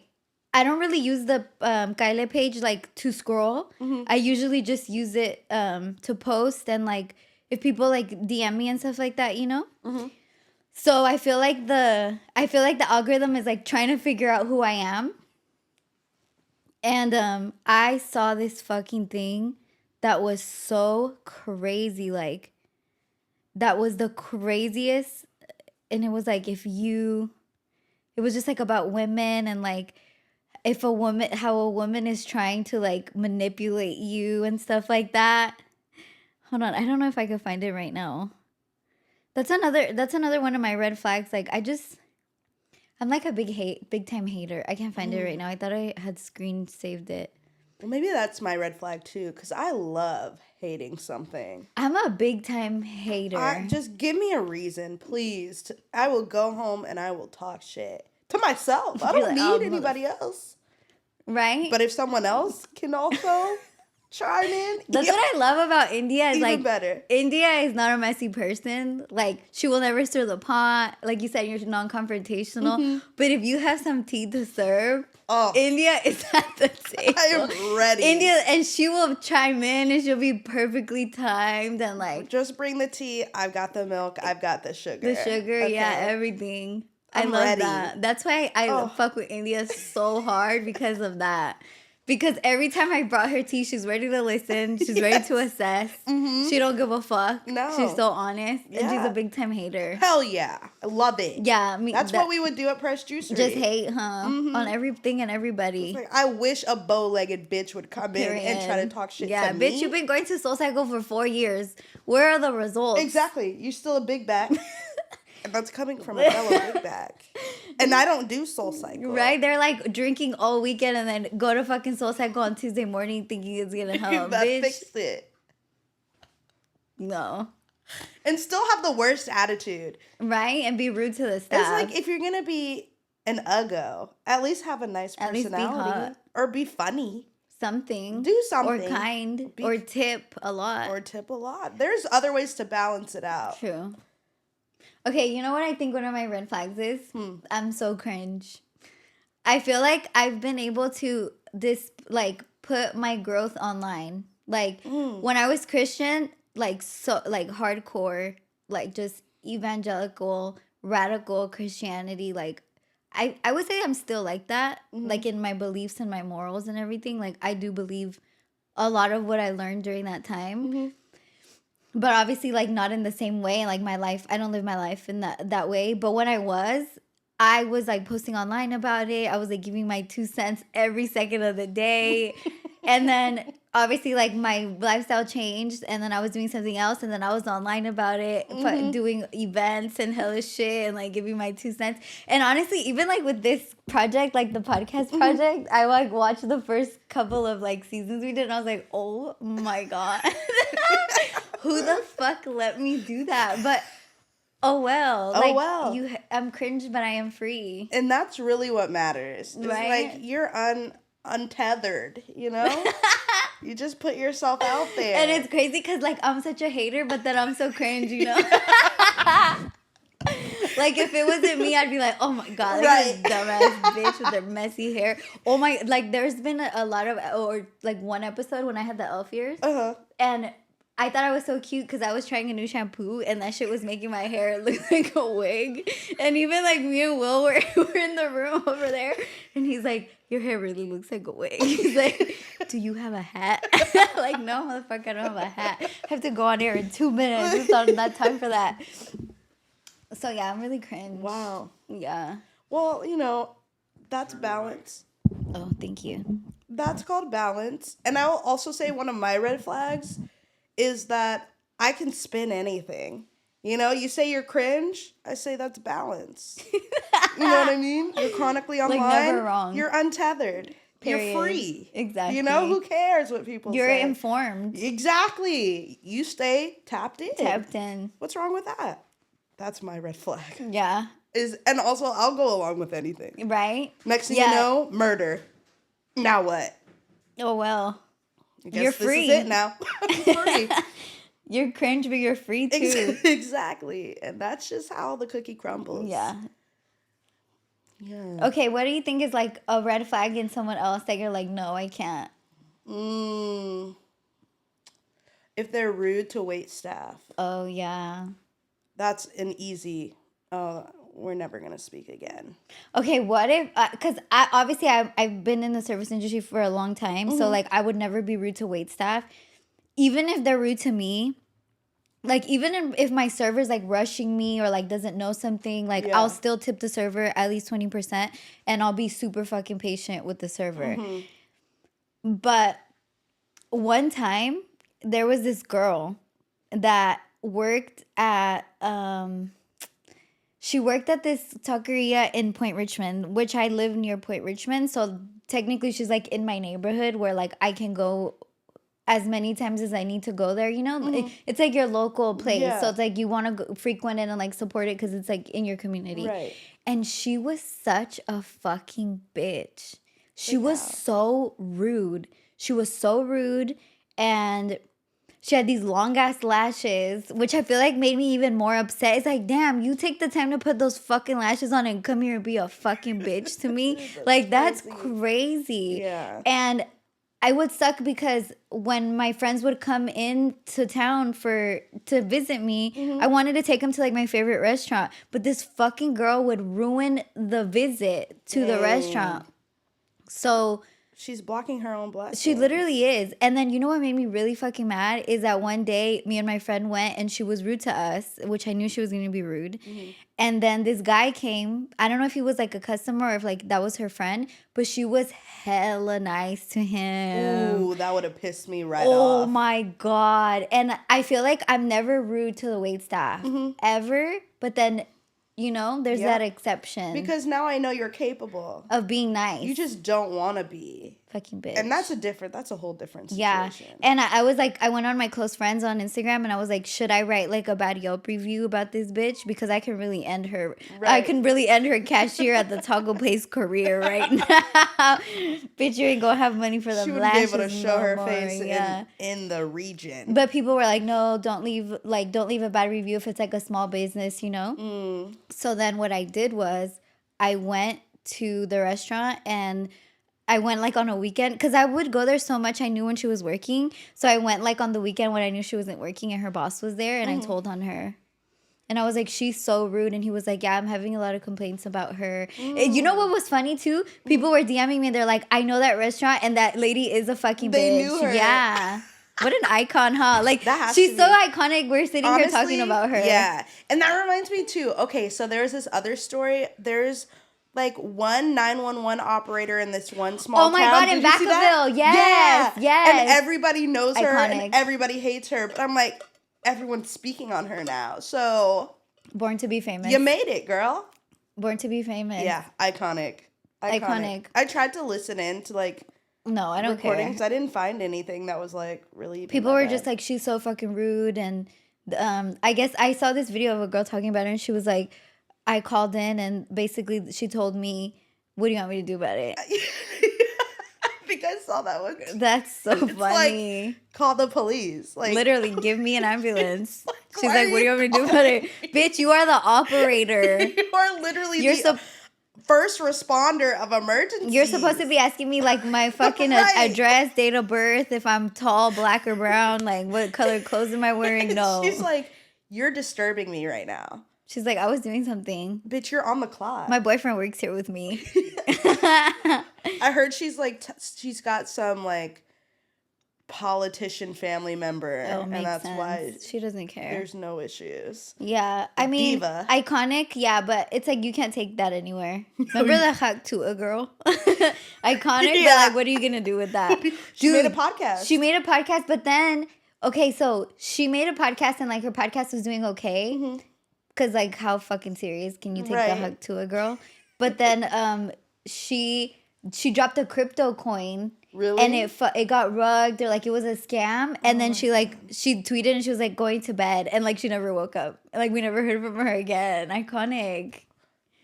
A: I don't really use the Kyle page like to scroll. I usually just use it to post and like if people like DM me and stuff like that, you know? So I feel like the algorithm is like trying to figure out who I am. And I saw this fucking thing that was so crazy. Like, that was the craziest. And it was like it was just like about women and like how a woman is trying to like manipulate you and stuff like that. Hold on, I don't know if I could find it right now. That's another one of my red flags. Like I'm like a big time hater. I can't find it right now. I thought I had screen saved it.
B: Well, maybe that's my red flag too, because I love hating something.
A: I'm a big time hater.
B: Just give me a reason, please. I will go home and I will talk shit to myself. I don't need anybody else.
A: Right?
B: But if someone else can also chime in.
A: That's what I love about India. Is
B: even
A: like
B: better.
A: India is not a messy person. Like she will never stir the pot. Like you said, you're non-confrontational. But if you have some tea to serve, India is at the table.
B: I am ready.
A: India, and she will chime in and she'll be perfectly timed and like
B: just bring the tea. I've got the milk. I've got the sugar.
A: Okay. Yeah, everything. I love
B: ready.
A: that. That's why I fuck with India so hard because of that. Because every time I brought her tea, she's ready to listen. She's ready to assess. She don't give a fuck.
B: No.
A: She's so honest. And she's
B: Yeah.
A: a big time hater.
B: Hell yeah. I love it.
A: Yeah,
B: That's what we would do at Press Juicery.
A: just hate, huh? On everything and everybody.
B: Like, I wish a bow-legged bitch would come in and try to talk shit to me.
A: Bitch, you've been going to SoulCycle for 4 years. Where are the results?
B: Exactly. You're still a big back. And that's coming from a fellow big back. And I don't do SoulCycle.
A: Right? They're like drinking all weekend and then go to fucking SoulCycle on Tuesday morning thinking it's gonna help.
B: That
A: Bitch.
B: fixed it.
A: No.
B: And still have the worst attitude.
A: Right? And be rude to the staff.
B: It's like, if you're gonna be an uggo, at least have a nice
A: At least be
B: personality.
A: hot.
B: Or be funny.
A: Something.
B: Do something.
A: Or kind. Or tip a lot.
B: Or tip a lot. There's other ways to balance it out.
A: True. Okay, you know what I think one of my red flags is? I'm so cringe. I feel like I've been able to put my growth online. Like when I was Christian, hardcore, like just evangelical, radical Christianity, like I would say I'm still like that, like in my beliefs and my morals and everything. Like I do believe a lot of what I learned during that time. But obviously, like, not in the same way. Like, my life, I don't live my life in that way. But when I was, like, posting online about it. I was, like, giving my 2 cents every second of the day. And then, obviously, like, my lifestyle changed. And then I was doing something else. And then I was online about it, doing events and hella shit. And, like, giving my 2 cents. And honestly, even, like, with this project, like, the podcast project, I, like, watched the first couple of, like, seasons we did. And I was like, oh, my God. Who the fuck let me do that? But oh well.
B: Oh
A: like,
B: well.
A: I'm cringe, but I am free.
B: And that's really what matters. It's
A: Right?
B: like you're untethered, you know? You just put yourself out there.
A: And it's crazy because like I'm such a hater, but then I'm so cringe, you know? Like if it wasn't me, I'd be like, oh my God, like this dumbass bitch with their messy hair. Oh my, like there's been a lot of, or like one episode when I had the elf ears. And I thought I was so cute because I was trying a new shampoo and that shit was making my hair look like a wig. And even like me and Will were in the room over there and he's like, your hair really looks like a wig. He's like, do you have a hat? Like, no, motherfucker, I don't have a hat. I have to go on air in 2 minutes. It's not time for that. So yeah, I'm really cringe.
B: Wow.
A: Yeah.
B: Well, you know, that's balance.
A: Oh, thank you.
B: That's called balance. And I will also say one of my red flags is that I can spin anything. You know, you say you're cringe, I say that's balance. You know what I mean? You're chronically online.
A: Like never wrong.
B: You're untethered.
A: Period.
B: You're free.
A: Exactly.
B: You know, who cares what people
A: You're
B: say?
A: informed.
B: Exactly. You stay tapped in.
A: Tapped in.
B: What's wrong with that? That's my red flag.
A: Yeah.
B: And also, I'll go along with anything.
A: Right?
B: Next thing you know, murder. Now what?
A: Oh, well.
B: I guess
A: You're
B: this
A: free.
B: is it now. Free.
A: You're cringe, but you're free too.
B: Exactly. And that's just how the cookie crumbles.
A: Yeah.
B: Yeah.
A: Okay, what do you think is like a red flag in someone else that you're like, no, I can't?
B: If they're rude to wait staff.
A: Oh, yeah.
B: That's an easy, we're never going to speak again.
A: Okay, what if, because I've been in the service industry for a long time, so like I would never be rude to wait staff. Even if they're rude to me, like even if my server's like rushing me or like doesn't know something, like I'll still tip the server at least 20% and I'll be super fucking patient with the server. But one time there was this girl that worked at she worked at this taqueria in Point Richmond, which I live near Point Richmond, so technically she's like in my neighborhood where like I can go as many times as I need to go there, you know? It's like your local place.
B: Yeah.
A: So it's like you want to frequent it and like support it because it's like in your community.
B: Right.
A: And she was such a fucking bitch. She was so rude. She was so rude. And she had these long ass lashes, which I feel like made me even more upset. It's like, damn, you take the time to put those fucking lashes on and come here and be a fucking bitch to me. Like, that's crazy.
B: Yeah.
A: And I would suck because when my friends would come in to town to visit me, I wanted to take them to like my favorite restaurant. But this fucking girl would ruin the visit to the restaurant. So
B: She's blocking her own blessings.
A: She literally is. And then you know what made me really fucking mad is that one day me and my friend went and she was rude to us, which I knew she was going to be rude. Mm-hmm. And then this guy came. I don't know if he was like a customer or if like that was her friend, but she was hella nice to him.
B: Ooh, that would have pissed me right off.
A: Oh my God. And I feel like I'm never rude to the wait staff ever. But then, you know, there's that exception.
B: Because now I know you're capable
A: of being nice.
B: You just don't want to be.
A: Fucking bitch.
B: And that's a whole different situation.
A: Yeah. And I was like, I went on my close friends on Instagram and I was like, should I write like a bad Yelp review about this bitch? Because I can really end her. Right. I can really end her cashier at the taco place career right now. Bitch, you ain't gonna have money for the
B: she
A: lashes.
B: She wouldn't be able to show her face in the region.
A: But people were like, no, don't leave a bad review if it's like a small business, you know? Mm. So then what I did was I went to the restaurant and I went like on a weekend because I would go there so much. I knew when she was working. So I went like on the weekend when I knew she wasn't working and her boss was there and I told on her. And I was like, she's so rude. And he was like, yeah, I'm having a lot of complaints about her. Mm. You know what was funny too? People were DMing me and they're like, I know that restaurant and that lady is a fucking
B: they
A: bitch.
B: Knew her.
A: Yeah. What an icon, huh? Like, she's so iconic. We're sitting here talking about her.
B: Yeah. And that reminds me too. Okay, so there's this other story. There's like one 911 operator in this one small town.
A: Oh my God, in Vacaville. Yes.
B: Yeah.
A: Yes.
B: And everybody knows her
A: Iconic.
B: and everybody hates her. But I'm like, everyone's speaking on her now. So.
A: Born to be famous.
B: You made it, girl.
A: Born to be famous.
B: Yeah. Iconic. I tried to listen in to like.
A: No, I don't care.
B: Recordings. I didn't find anything that was like really.
A: People were just like, she's so fucking rude. And I guess I saw this video of a girl talking about her and she was like, I called in and basically she told me, what do you want me to do about it?
B: I think I saw that one.
A: That's so funny.
B: Like, call the police. Like
A: literally, give me an ambulance. She's like, what do you want me to do about it? Bitch, you are the operator.
B: You are literally first responder of emergencies.
A: You're supposed to be asking me like my fucking address, date of birth, if I'm tall, black, or brown, like what color clothes am I wearing? No.
B: She's like, you're disturbing me right now.
A: She's like, I was doing something.
B: Bitch, you're on the clock.
A: My boyfriend works here with me.
B: I heard she's like, she's got some like politician family member. And that's sense. Why
A: she doesn't care.
B: There's no issues.
A: Yeah. I mean, diva. Iconic, yeah, but it's like you can't take that anywhere. Remember the Hak Tua girl? Iconic, but like what are you going to do with that?
B: She made a podcast.
A: She made a podcast, but then, okay, so she made a podcast and like her podcast was doing okay. Mm-hmm. Because, like, how fucking serious can you take the Hak Tua girl? But then she dropped a crypto coin.
B: Really?
A: And it got rugged or, like, it was a scam. And then she tweeted and she was, like, going to bed. And, like, she never woke up. Like, we never heard from her again. Iconic.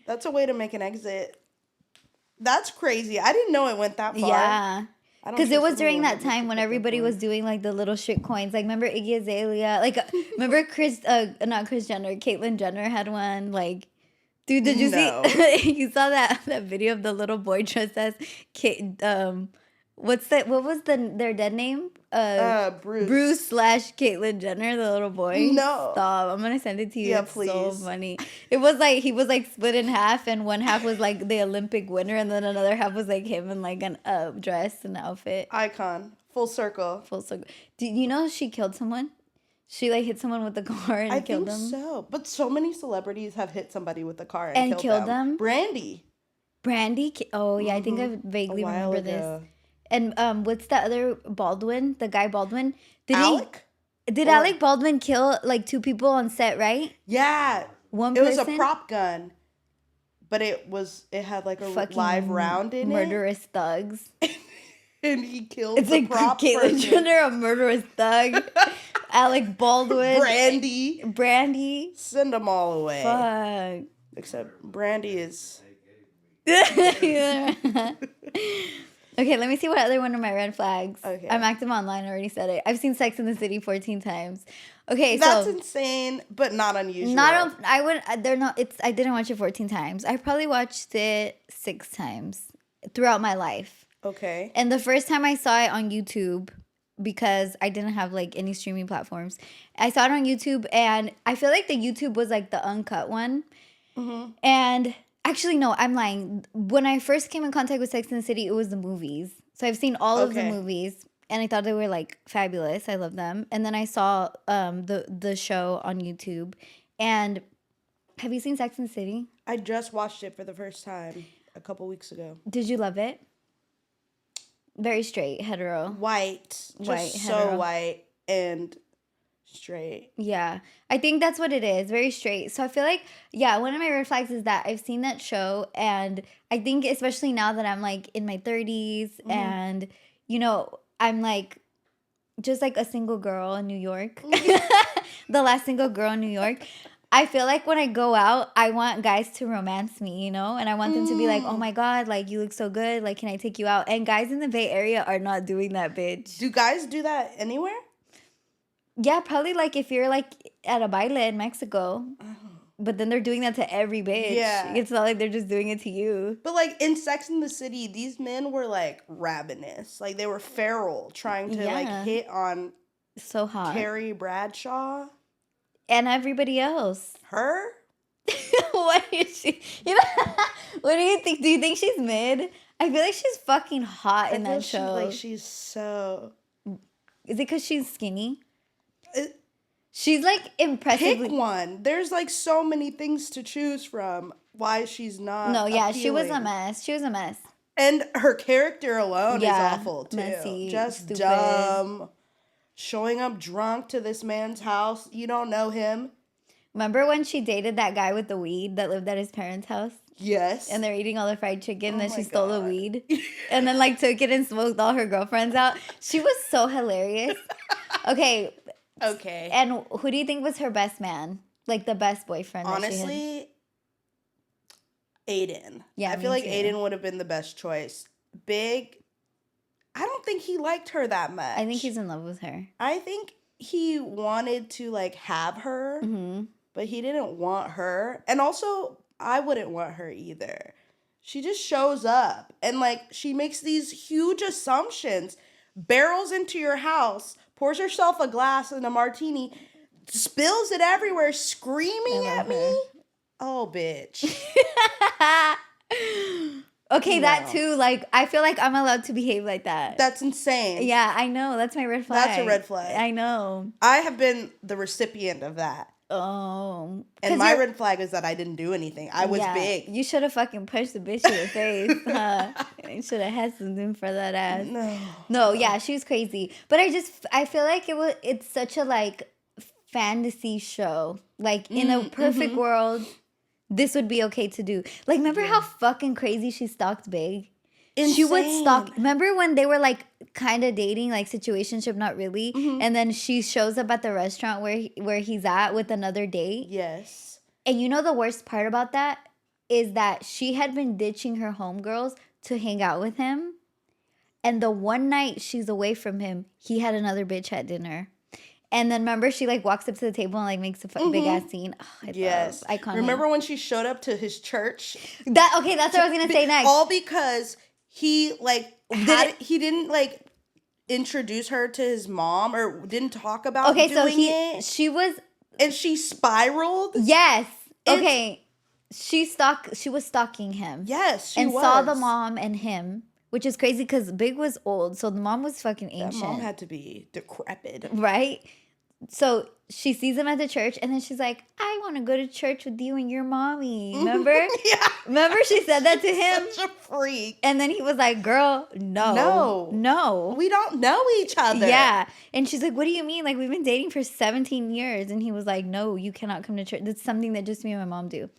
B: That's a way to make an exit. That's crazy. I didn't know it went that far.
A: Yeah. Because it was during that time when everybody was doing, like, the little shit coins. Like, remember Iggy Azalea? Like, remember not Kris Jenner, Caitlyn Jenner had one. Like, dude, did you see? You saw that video of the little boy dressed as what was their dead name? Bruce / Caitlyn Jenner, the little boy.
B: No.
A: Stop. I'm gonna send it to you.
B: Yeah,
A: it's
B: please.
A: So funny. It was like he was like split in half and one half was like the Olympic winner and then another half was like him in like an dress and outfit.
B: Icon. Full circle.
A: Do you know she killed someone? She like hit someone with the car and killed them. I
B: think so. But so many celebrities have hit somebody with the car and killed them. Brandy.
A: Oh yeah, I think I vaguely remember this. And what's the other Baldwin? The guy Baldwin?
B: Alec?
A: Did Alec Baldwin kill like 2 people on set, right?
B: Yeah.
A: One person?
B: It was a prop gun. But it had like a fucking live round in
A: murderous thugs.
B: And he killed
A: the prop person. Caitlyn Jenner, a murderous thug. Alec Baldwin.
B: Brandy. Send them all away.
A: Fuck.
B: Except Brandy is...
A: Okay, let me see what other one of my red flags.
B: Okay.
A: I'm active online. I already said it. I've seen Sex in the City 14 times. Okay,
B: that's insane, but not unusual.
A: I didn't watch it 14 times. I probably watched it 6 times throughout my life.
B: Okay.
A: And the first time I saw it on YouTube, because I didn't have like any streaming platforms, I saw it on YouTube, and I feel like the YouTube was like the uncut one. Mm-hmm. And actually, no, I'm lying. When I first came in contact with Sex and the City, it was the movies. So I've seen all of the
B: Okay.
A: movies, and I thought they were like fabulous. I love them. And then I saw the show on YouTube. And have you seen Sex and the City?
B: I just watched it for the first time a couple weeks ago.
A: Did you love it? Very straight, hetero.
B: White, just
A: White,
B: so
A: hetero.
B: white and straight.
A: Yeah, I think that's what it is. Very straight. So I feel like, yeah, one of my red flags is that I've seen that show, and I think especially now that I'm like in my 30s, and you know, I'm like just like a single girl in New York, the last single girl in New York. I feel like when I go out, I want guys to romance me, you know? And I want them to be like, oh my God, like, you look so good. Like, can I take you out? And guys in the Bay Area are not doing that, bitch.
B: Do guys do that anywhere?
A: Yeah, probably like if you're like at a baile in Mexico. But then they're doing that to every bitch.
B: Yeah.
A: It's not like they're just doing it to you.
B: But like in Sex and the City, these men were like ravenous. Like they were feral, trying to like
A: Yeah.
B: hit on
A: So hot.
B: Carrie Bradshaw.
A: And everybody else.
B: Her?
A: What is she? You know, what do you think? Do you think she's mid? I feel like she's fucking hot in
B: I feel
A: that show.
B: Like she's so.
A: Is it because she's skinny?
B: It,
A: She's like impressively.
B: pick one. There's like so many things to choose from. Why she's not.
A: No, yeah, she was a
B: appealing.
A: mess. She was a mess.
B: And her character alone
A: Yeah,
B: is awful too.
A: messy,
B: Just
A: stupid.
B: dumb. Showing up drunk to this man's house. You don't know him.
A: Remember when she dated that guy with the weed that lived at his parents' house?
B: Yes.
A: And they're eating all the fried chicken, and then
B: Oh
A: she
B: my
A: stole the
B: God.
A: weed. And then like took it and smoked all her girlfriends out. She was so hilarious. Okay,
B: Okay.
A: and who do you think was her best man? Like the best boyfriend that she had?
B: Honestly, Aiden.
A: Yeah,
B: I
A: me
B: feel like
A: too.
B: Aiden would have been the best choice. Big. I don't think he liked her that much.
A: I think he's in love with her.
B: I think he wanted to like have her,
A: Hmm.
B: but he didn't want her. And also, I wouldn't want her either. She just shows up and like she makes these huge assumptions, barrels into your house, pours herself a glass and a martini, spills it everywhere, screaming
A: I
B: at
A: love
B: me.
A: her.
B: Oh, bitch.
A: Okay, that
B: No.
A: too. Like I feel like I'm allowed to behave like that.
B: That's insane.
A: Yeah, I know. That's my red flag.
B: That's a red flag.
A: I know.
B: I have been the recipient of that.
A: Oh. 'Cause
B: And my
A: you're-
B: red flag is that I didn't do anything. I was
A: Yeah,
B: big.
A: You should have fucking punched the bitch in the face. Huh? You should have had something for that ass.
B: No.
A: No, yeah, she was crazy. But I feel like it's such a like fantasy show. Like in a perfect world, this would be okay to do. Like remember how fucking crazy she stalked Big? She would
B: Insane.
A: stalk. Remember when they were like kind of dating, like situationship, not really, and then she shows up at the restaurant where he's at with another date.
B: Yes.
A: And you know the worst part about that is that she had been ditching her homegirls to hang out with him. And the one night she's away from him, he had another bitch at dinner. And then remember she like walks up to the table and like makes a big ass scene. Oh, I
B: Yes.
A: love iconic.
B: Remember when she showed up to his church?
A: that? Okay, that's what I was gonna say next.
B: All because he like he didn't like introduce her to his mom or didn't talk about
A: Okay, so
B: doing it.
A: she was
B: And she spiraled.
A: yes.
B: It's-
A: Okay, she was stalking him.
B: Yes, she
A: and
B: was.
A: saw the mom and him, which is crazy because Big was old, so the mom was fucking
B: That
A: ancient.
B: mom had to be decrepit.
A: Right? So she sees him at the church and then she's like, I want to go to church with you and your mommy. Remember?
B: Yeah.
A: Remember she said that to him?
B: Such a freak.
A: And then he was like, girl, no.
B: No.
A: No.
B: We don't know each other.
A: Yeah. And she's like, what do you mean? Like, we've been dating for 17 years. And he was like, no, you cannot come to church. That's something that just me and my mom do.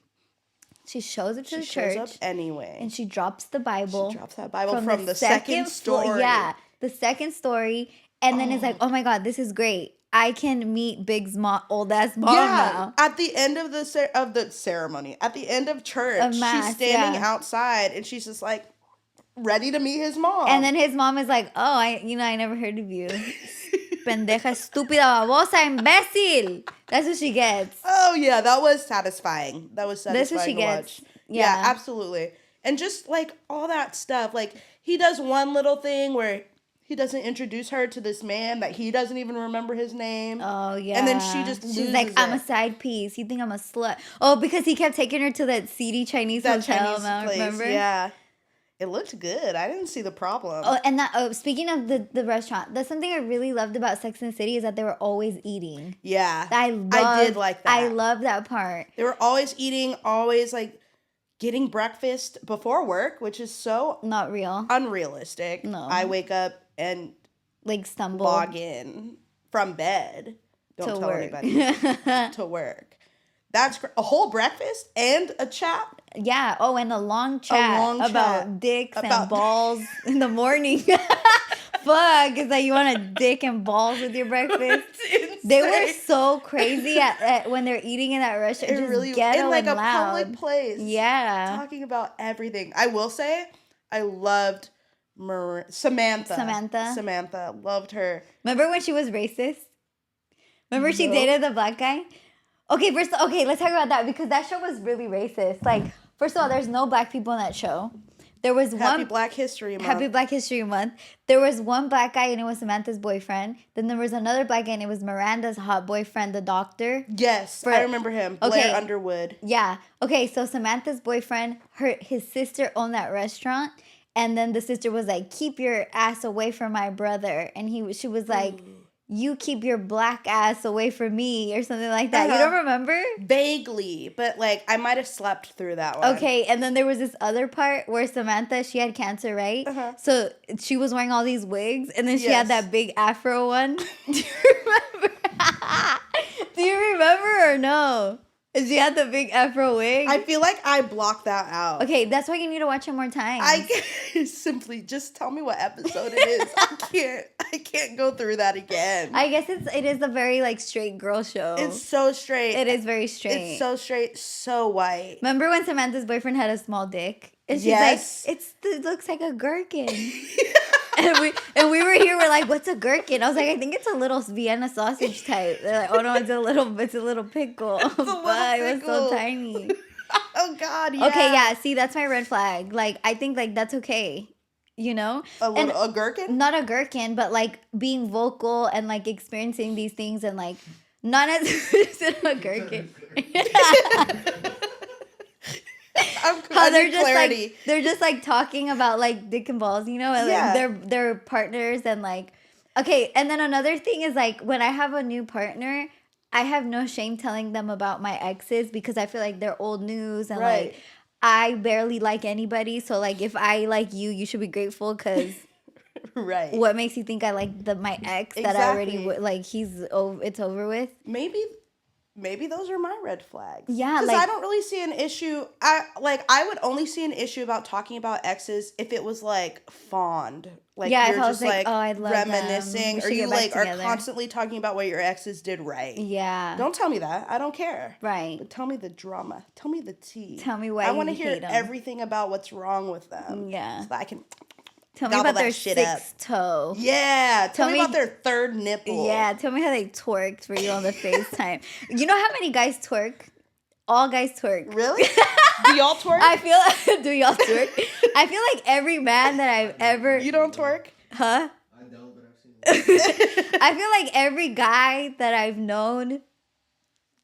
A: She shows up to
B: She
A: the
B: shows
A: church
B: up anyway.
A: and she drops the Bible.
B: She drops that Bible from the second
A: floor-
B: story.
A: Yeah, the second story. And then it's like, oh my God, this is great. I can meet Big's old ass mom now.
B: At the end of the ceremony, at the end of church,
A: Of mass,
B: she's standing
A: yeah.
B: outside and she's just like ready to meet his mom.
A: And then his mom is like, oh, I never heard of you. Pendeja estúpida babosa imbécil. That's what she gets.
B: oh yeah, that was satisfying. That was
A: That's
B: satisfying
A: what she
B: to
A: gets.
B: watch.
A: Yeah.
B: Absolutely. And just like all that stuff, like he does one little thing where he doesn't introduce her to this man that he doesn't even remember his name.
A: Oh, yeah.
B: And then she just
A: She's
B: loses
A: like, I'm a
B: it.
A: side piece. You think I'm a slut. Oh, because he kept taking her to that seedy Chinese
B: That
A: hotel.
B: Chinese place.
A: Remember?
B: Yeah. It looked good. I didn't see the problem.
A: Oh, and that speaking of the restaurant, that's something I really loved about Sex and the City is that they were always eating.
B: Yeah.
A: I
B: did like that.
A: I love that part.
B: They were always eating, always like getting breakfast before work, which is so
A: Not real.
B: unrealistic.
A: No.
B: I wake up and
A: Like stumble
B: log in from bed. Don't
A: to
B: tell
A: work.
B: anybody. To work. That's a whole breakfast and a chat.
A: Yeah. Oh, and a long chat about
B: chat
A: dicks and
B: about-
A: balls in the morning. Fuck, is that you want a dick and balls with your breakfast? They were so crazy at when they're eating in that restaurant.
B: It
A: Just
B: really
A: ghetto
B: in like
A: and
B: a
A: loud.
B: public place.
A: Yeah.
B: Talking about everything. I will say, I loved Samantha. Samantha. Loved her.
A: Remember when she was racist? Remember she
B: No.
A: dated the black guy? Okay, let's talk about that because that show was really racist. Like, first of all, there's no black people in that show. There was
B: Happy
A: one
B: Black History Month.
A: Happy Black History Month. There was one black guy and it was Samantha's boyfriend. Then there was another black guy and it was Miranda's hot boyfriend, the doctor.
B: Yes, I remember him. Blair
A: Okay.
B: Underwood.
A: Yeah. Okay, so Samantha's boyfriend, his sister owned that restaurant. And then the sister was like, keep your ass away from my brother. And she was like, you keep your black ass away from me or something like that. You
B: Uh-huh.
A: don't remember?
B: Vaguely, but like I might have slept through that one.
A: Okay, and then there was this other part where Samantha, she had cancer, right?
B: Uh-huh.
A: So she was wearing all these wigs, and then she had
B: Yes.
A: that big afro one. Do you remember? Do you remember or no? And she had the big afro wig.
B: I feel like I blocked that out.
A: Okay, that's why you need to watch it more times.
B: I can't, simply just tell me what episode it is. I can't go through that again.
A: I guess it is a very like straight girl show.
B: It's so straight.
A: It is very straight.
B: It's so straight, so white.
A: Remember when Samantha's boyfriend had a small dick? And she's
B: Yes.
A: like, it looks like a gherkin. and we were here, we're like, what's a gherkin? I was like, I think it's a little Vienna sausage type. They're like, oh no, it's a little pickle. But it was so
B: pickle.
A: tiny.
B: Oh God, yeah.
A: Okay, yeah, see, that's my red flag. Like, I think like that's okay. You know?
B: A gherkin?
A: Not a gherkin, but like being vocal and like experiencing these things and like not as a gherkin. How they're just like talking about like dick and balls, you know, and
B: Yeah.
A: like they're partners and like okay. And then another thing is like when I have a new partner, I have no shame telling them about my exes because I feel like they're old news and
B: Right.
A: like I barely like anybody. So like if I like you should be grateful because
B: Right.
A: what makes you think I like my ex that I already
B: Exactly.
A: like it's over with.
B: Maybe those are my red flags.
A: Yeah,
B: because
A: like-
B: I don't really see an issue. I would only see an issue about talking about exes if it was like fond, like
A: Yeah, if
B: you're
A: I was
B: just
A: like,
B: like,
A: oh, I'd love them.
B: reminiscing,
A: We
B: or
A: should
B: you
A: get back
B: like are
A: together.
B: constantly talking about what your exes did right.
A: Yeah.
B: Don't tell me that. I don't care.
A: Right.
B: But tell me the drama. Tell me the tea.
A: Tell me why
B: I want to
A: you
B: hear
A: hate 'em.
B: everything about what's wrong with them.
A: Yeah.
B: So that I can.
A: Tell me
B: gobble
A: about
B: that
A: their
B: shit up.
A: sixth toe.
B: Yeah. Tell
A: Tell
B: me
A: me-
B: about their third nipple.
A: Yeah, tell me how they twerked for you on the FaceTime. You know how many guys twerk? All guys twerk.
B: Really? Do y'all twerk?
A: I feel do y'all twerk? I feel like every man that I've ever
B: You don't twerk?
A: huh?
C: I don't, but I've seen it.
A: I feel like every guy that I've known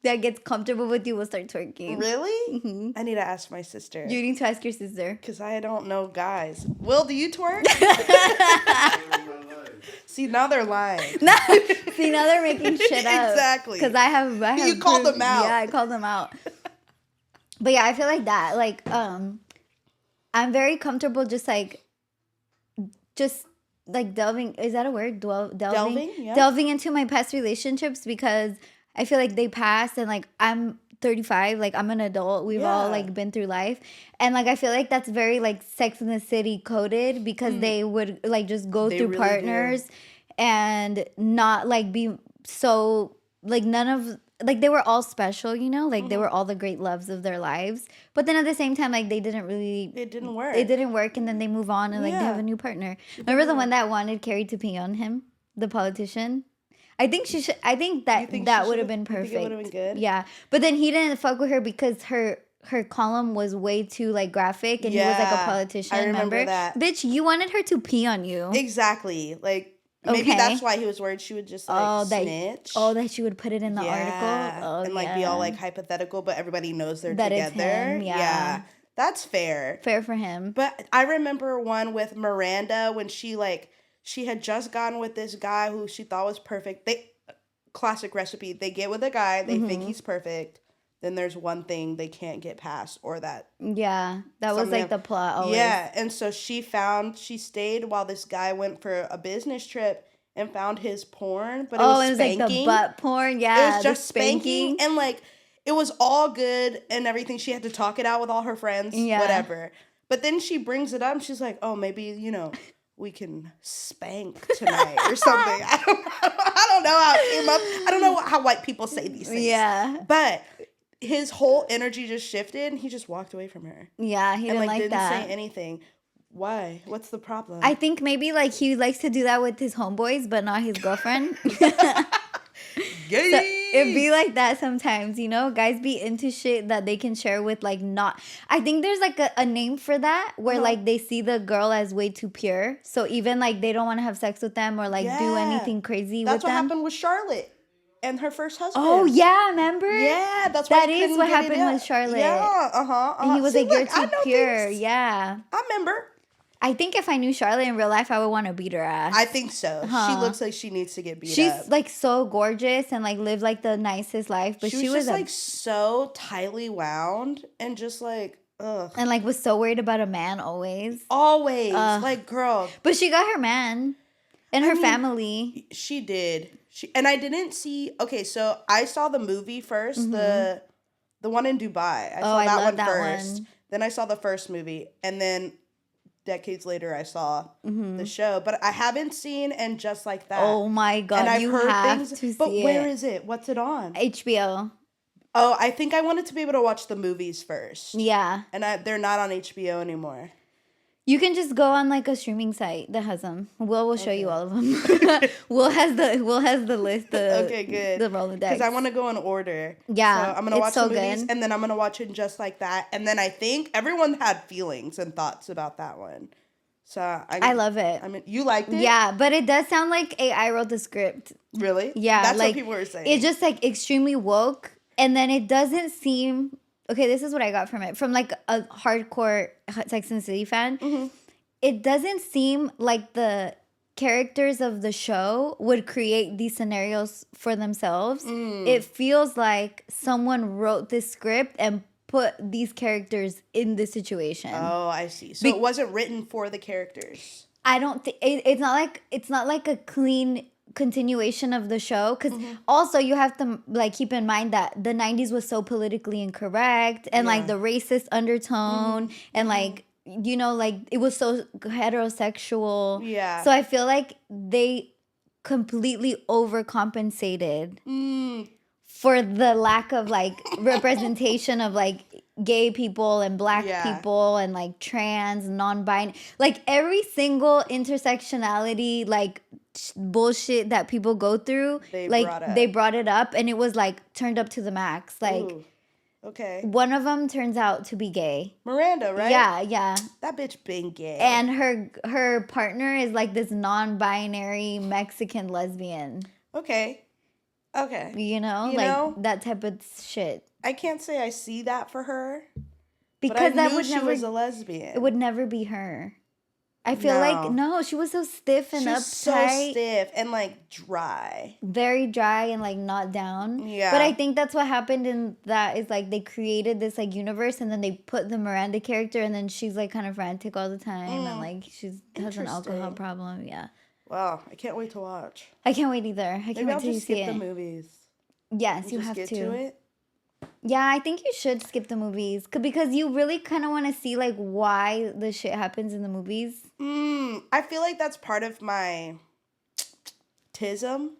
A: that gets comfortable with you will start twerking.
B: Really?
A: Mhm.
B: I need to ask my sister.
A: You need to ask your sister.
B: Because I don't know guys. Will, do you twerk? See, now they're lying.
A: See, now they're making shit up.
B: Exactly.
A: Because I have
B: You called
A: proof.
B: them out.
A: Yeah, I called them out. But yeah, I feel like that. Like, I'm very comfortable just like delving. Is that a word? Delving?
B: Delving, yeah.
A: Delving into my past relationships because I feel like they passed and like I'm 35, like I'm an adult. We've all
B: Yeah.
A: like been through life. And like I feel like that's very like Sex in the City coded because they would like just go
B: They
A: through
B: really do.
A: partners and not like be so like none of like they were all special, you know, like they were all the great loves of their lives. But then at the same time, like they didn't really
B: It didn't work.
A: it didn't work and then they move on and like they have
B: Yeah.
A: a new partner. Remember the one that wanted Carrie to pee on him? The politician? I think she should I think that
B: You think
A: that
B: she
A: would have
B: should've-
A: been
B: you think
A: perfect.
B: it would've been good?
A: Yeah. But then he didn't fuck with her because her column was way too like graphic and he was like a
B: Yeah,
A: politician.
B: I remember
A: remember
B: that.
A: Bitch, you wanted her to pee on you.
B: Exactly. Like, maybe
A: Okay.
B: that's why he was worried she would just, like, snitch.
A: that she would put it in the
B: Yeah.
A: article. Oh,
B: and, like, be all, like, hypothetical, but everybody knows they're
A: That it's
B: together.
A: him, yeah.
B: That's fair.
A: Fair for him.
B: But I remember one with Miranda when she had just gotten with this guy who she thought was perfect. Classic recipe. They get with a guy, they think he's perfect. Then there's one thing they can't get past, or that.
A: Yeah, that was like the plot always.
B: Yeah, and so she stayed while this guy went for a business trip and found his porn, but it was
A: like the butt porn. Yeah,
B: it was just spanking, and like it was all good and everything. She had to talk it out with all her friends, whatever. But then she brings it up, and she's like, "Oh, maybe we can spank tonight or something." I don't know how it came up. I don't know how white people say these things.
A: Yeah,
B: but his whole energy just shifted, and he just walked away from her.
A: Yeah, he didn't like that.
B: Didn't say anything. Why? What's the problem?
A: I think maybe like he likes to do that with his homeboys, but not his girlfriend.
B: Gay.
A: So it'd be like that sometimes, guys be into shit that they can share with like not. I think there's like a name for that where like they see the girl as way too pure, so even like they don't want to have sex with them or like do anything crazy with them.
B: That's what happened with Charlotte and her first husband.
A: Oh yeah, remember?
B: Yeah, that's why
A: that is what happened with Charlotte.
B: Yeah,
A: And he was like, "You're too pure."
B: Things.
A: Yeah,
B: I remember.
A: I think if I knew Charlotte in real life, I would want to beat her ass.
B: I think so. She looks like she needs to get beat up.
A: She's like so gorgeous and like lived like the nicest life, but she was
B: just like so tightly wound and just like ugh.
A: And like was so worried about a man always.
B: Always. Like girl.
A: But she got her man and her family.
B: She did. And I didn't see. Okay, so I saw the movie first, the one in Dubai. I saw that one first. Then I saw the first movie, and then decades later I saw the show, but I haven't seen And Just Like That.
A: Oh my god!
B: And I've heard
A: have
B: things,
A: to see
B: but where
A: it.
B: is it? What's it on?
A: HBO.
B: Oh, I think I wanted to be able to watch the movies first.
A: Yeah,
B: and they're not on HBO anymore.
A: You can just go on like a streaming site that has them. Will show you all of them. Will has the list.
B: Okay, good.
A: The Rolodex.
B: Because I want to go in order.
A: Yeah,
B: so I'm gonna watch the movies,
A: good.
B: and then I'm gonna watch it Just Like That, and then I think everyone had feelings and thoughts about that one. So I
A: love it.
B: I mean, you liked it?
A: Yeah, but it does sound like AI wrote the script.
B: Really?
A: Yeah,
B: that's
A: like,
B: what people were saying.
A: It's just like extremely woke, and then it doesn't seem okay. This is what I got from it, from like a hardcore Sex and the City fan.
B: Mm-hmm.
A: It doesn't seem like the characters of the show would create these scenarios for themselves. It feels like someone wrote this script and put these characters in this situation.
B: Oh, I see. So it wasn't written for the characters.
A: I don't think it's not like a clean continuation of the show, because also you have to like keep in mind that the 90s was so politically incorrect and like the racist undertone and like like it was so heterosexual.
B: Yeah.
A: So I feel like they completely overcompensated for the lack of like representation of like gay people and black people and like trans, non-binary, like every single intersectionality like bullshit that people go through, they brought it up, and it was like turned up to the max. Like,
B: ooh, okay,
A: one of them turns out to be gay.
B: Miranda, right?
A: Yeah.
B: That bitch been gay.
A: And her partner is like this non-binary Mexican lesbian.
B: Okay.
A: You know, that type of shit.
B: I can't say I see that for her,
A: because
B: but I
A: that
B: knew
A: would
B: she
A: never
B: was a lesbian.
A: It would never be her. I feel like no, she was so stiff and uptight.
B: So stiff and like dry.
A: Very dry and like not down.
B: Yeah.
A: But I think that's what happened in that is like they created this like universe, and then they put the Miranda character, and then she's like kind of frantic all the time and like she has an alcohol problem. Yeah.
B: Wow, I can't wait to watch.
A: I can't wait either. I can't wait till you see it.
B: Maybe I'll just skip the movies.
A: Yes, you have
B: get
A: to.
B: to it.
A: Yeah, I think you should skip the movies because you really kind of want to see like why the shit happens in the movies.
B: I feel like that's part of my tism.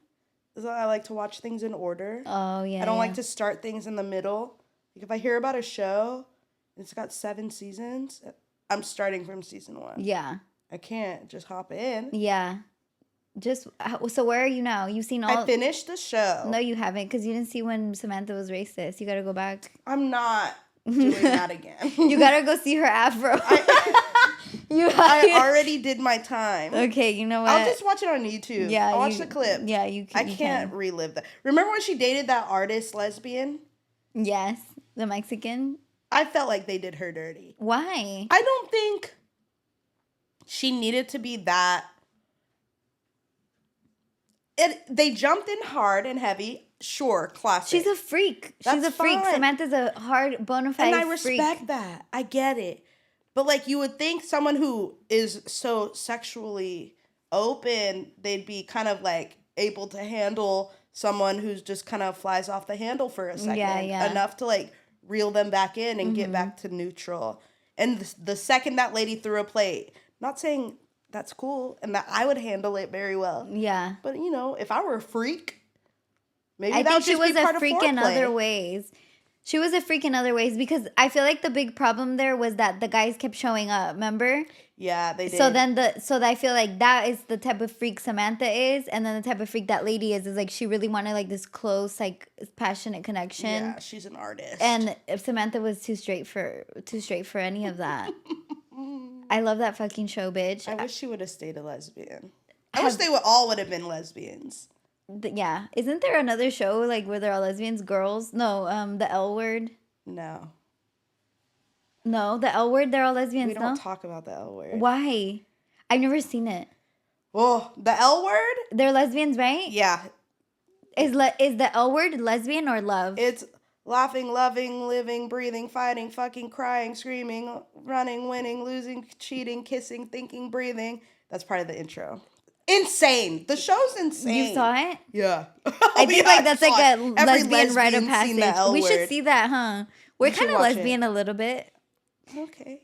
B: Is that I like to watch things in order.
A: Oh yeah.
B: I don't like to start things in the middle. Like if I hear about a show, and it's got 7 seasons, I'm starting from season 1.
A: Yeah.
B: I can't just hop in.
A: Yeah. So where are you now? You've seen all.
B: I finished the show.
A: No, you haven't, because you didn't see when Samantha was racist. You gotta go back.
B: I'm not doing that again.
A: You gotta go see her afro.
B: I already did my time.
A: Okay, you know what?
B: I'll just watch it on YouTube.
A: Yeah,
B: I'll watch the clip.
A: Yeah, you can.
B: I can't relive that. Remember when she dated that artist lesbian?
A: Yes, the Mexican.
B: I felt like they did her dirty.
A: Why?
B: I don't think she needed to be that. They jumped in hard and heavy. Sure, classic.
A: She's a freak. She's
B: That's
A: a freak.
B: fine.
A: Samantha's a hard bona fide
B: And I
A: freak.
B: respect that. I get it. But like you would think someone who is so sexually open, they'd be kind of like able to handle someone who's just kind of flies off the handle for a second.
A: Yeah.
B: Enough to like reel them back in and get back to neutral. And the second that lady threw a plate, not saying that's cool and that I would handle it very well.
A: Yeah.
B: But you know, if I were a freak, maybe
A: I
B: that
A: think
B: would
A: she
B: just
A: was
B: be part
A: a
B: of
A: freak in
B: foreplay.
A: other ways. She was a freak in other ways because I feel like the big problem there was that the guys kept showing up, remember?
B: Yeah, they did.
A: So then I feel like that is the type of freak Samantha is, and then the type of freak that lady is like she really wanted like this close, like passionate connection.
B: Yeah, she's an artist.
A: And if Samantha was too straight for any of that. I love that fucking show, bitch.
B: I wish she would have stayed a lesbian. I wish they would have been lesbians.
A: Yeah. Isn't there another show like where they're all lesbians? Girls? No, the L Word.
B: No.
A: No, the L Word, they're all lesbians,
B: We don't
A: no?
B: talk about the L word.
A: Why? I've never seen it.
B: Oh, the L word?
A: They're lesbians, right?
B: Yeah.
A: Is the L Word lesbian or love?
B: It's laughing, loving, living, breathing, fighting, fucking, crying, screaming, running, winning, losing, cheating, kissing, thinking, breathing. That's part of the intro. Insane. The show's insane.
A: You saw it?
B: Yeah.
A: I think like that's like a lesbian rite of
B: lesbian's seen the
A: passage.
B: L
A: We should
B: word.
A: see that, huh? We're
B: should
A: kind of
B: watch it.
A: lesbian a little bit.
B: Okay.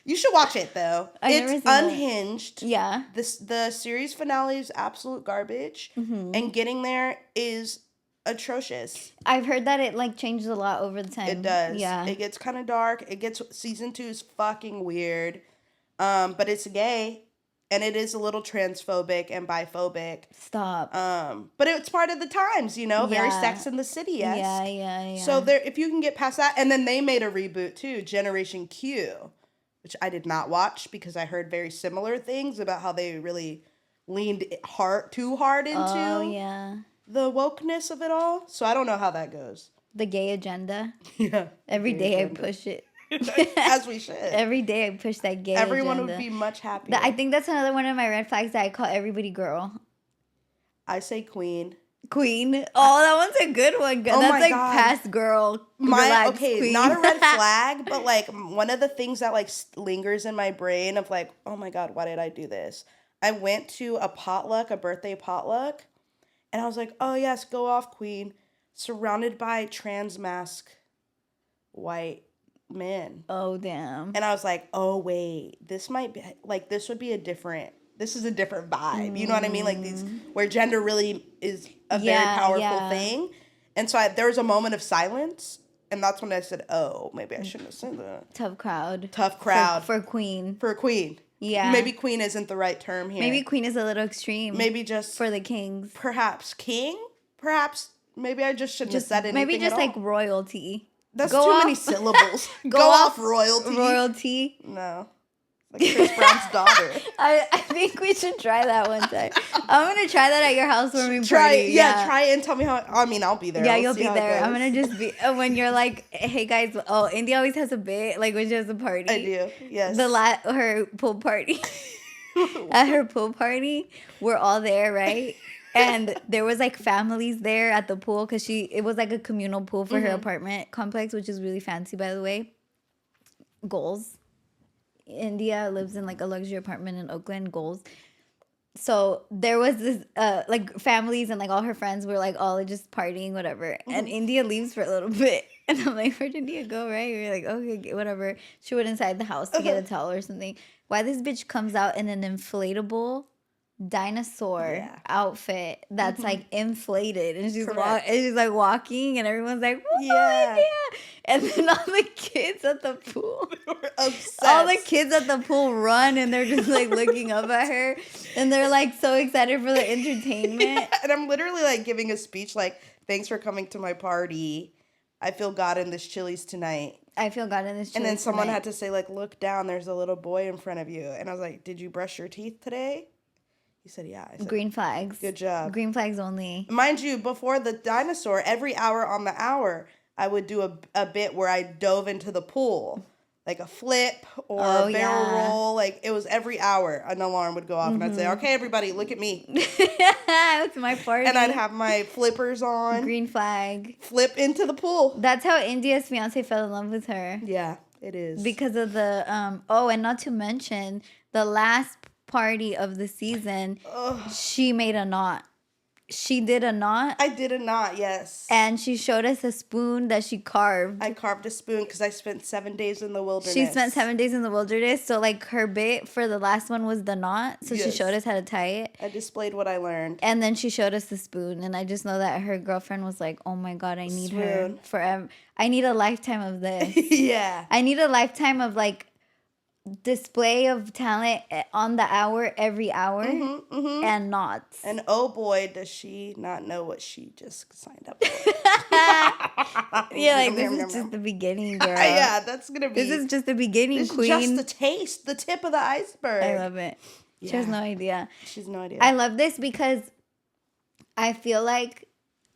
B: You should watch it though.
A: I've never
B: It's
A: seen it.
B: unhinged.
A: Yeah.
B: The series finale is absolute garbage, and getting there is atrocious.
A: I've heard that it like changes a lot over the time.
B: It does.
A: Yeah.
B: It gets kind of dark. Season 2 is fucking weird. But it's gay, and it is a little transphobic and biphobic.
A: Stop.
B: But it's part of the times, you know, very
A: Yeah.
B: Sex in the City. Yes.
A: Yeah.
B: So there, if you can get past that, and then they made a reboot too, Generation Q, which I did not watch because I heard very similar things about how they really leaned too hard into
A: Oh yeah.
B: the wokeness of it all. So I don't know how that goes.
A: The gay agenda.
B: Yeah,
A: Every
B: Gay
A: day
B: agenda.
A: I push it.
B: as we should.
A: Every day I push that gay
B: Everyone
A: agenda.
B: would be much happier.
A: I think that's another one of my red flags that I call everybody girl.
B: I say queen.
A: Queen. Oh, that one's a good one.
B: Oh
A: That's
B: my
A: like
B: God.
A: past girl. Relax, queen.
B: Not a red flag, but like one of the things that like lingers in my brain of like, oh my God, why did I do this? I went to a birthday potluck, and I was like, oh yes, go off, queen, surrounded by trans mask white men.
A: Oh damn.
B: And I was like, oh wait, this might be like this is a different vibe. You know what I mean? Like these where gender really is a very
A: Yeah,
B: powerful
A: yeah.
B: thing. And so there was a moment of silence, and that's when I said, oh, maybe I shouldn't have said that.
A: Tough crowd.
B: Tough crowd
A: For queen.
B: for queen.
A: Yeah.
B: Maybe queen isn't the right term here.
A: Maybe queen is a little extreme.
B: Maybe just
A: for the kings.
B: perhaps king. Perhaps maybe I just shouldn't have said anything.
A: Maybe just
B: at all.
A: like royalty.
B: That's
A: go
B: too
A: off-
B: many syllables.
A: go
B: Go
A: off
B: off royalty.
A: Royalty.
B: No. Like Chris Brown's daughter.
A: I think we should try that one time. I'm gonna try that at your housewarming
B: Try
A: party.
B: it. Yeah, try it and tell me how. I mean, I'll be there.
A: Yeah,
B: We'll
A: you'll
B: see
A: be
B: how it
A: there. I'm
B: goes.
A: gonna just be when you're like, hey guys. Oh, India always has a bit like when she has a party.
B: I do. Yes.
A: Her pool party. At her pool party, we're all there, right? And there was like families there at the pool because it was like a communal pool for her apartment complex, which is really fancy, by the way. Goals. India lives in like a luxury apartment in Oakland. Goals. So there was this like families and like all her friends were like all just partying, whatever. And India leaves for a little bit. And I'm like, where'd India go, right? We were like, okay, whatever. She went inside the house to get a towel or something. Why this bitch comes out in an inflatable dinosaur outfit that's like inflated, and she's like walking, and everyone's like, "Whoa,
B: Yeah.
A: India!" And then all the kids at the pool,
B: We're obsessed.
A: all the kids at the pool run, and they're just like looking up at her, and they're like so excited for the entertainment.
B: Yeah, and I'm literally like giving a speech like, "Thanks for coming to my party. I feel God in this Chili's tonight."
A: I feel God in this.
B: And then
A: Chili's
B: someone
A: tonight.
B: had to say like, "Look down. There's a little boy in front of you." And I was like, "Did you brush your teeth today?" He said, "Yeah." I said,
A: green flags.
B: Good job.
A: Green flags only.
B: Mind you, before the dinosaur, every hour on the hour, I would do a bit where I dove into the pool, like a flip or
A: Oh,
B: a barrel
A: yeah.
B: roll. Like it was every hour an alarm would go off, and I'd say, "Okay, everybody, look at me,"
A: It's my party.
B: and I'd have my flippers on,
A: green flag.
B: flip into the pool.
A: That's how India's fiance fell in love with her.
B: Yeah, it is.
A: Because of the and not to mention the last party of the season,
B: Ugh.
A: she made a knot. She did a knot
B: I did a knot, yes.
A: and she showed us a spoon that she carved.
B: I carved a spoon because I spent 7 days in the wilderness.
A: She spent 7 days in the wilderness, so like her bit for the last one was the knot. So she
B: Yes.
A: showed us how to tie it.
B: I displayed what I learned.
A: And then she showed us the spoon, and I just know that her girlfriend was like, "Oh my god, I need her
B: Spoon.
A: forever. I need a lifetime of this.
B: Yeah.
A: I need a lifetime of like display of talent on the hour every hour and knots."
B: And oh boy, does she not know what she just signed up for.
A: Yeah, like this is just the beginning, girl.
B: Yeah, that's gonna be.
A: This is just the beginning,
B: this is
A: queen.
B: just the taste, the tip of the iceberg.
A: I love it. She has
B: Yeah.
A: no idea.
B: She has no idea.
A: I love this because I feel like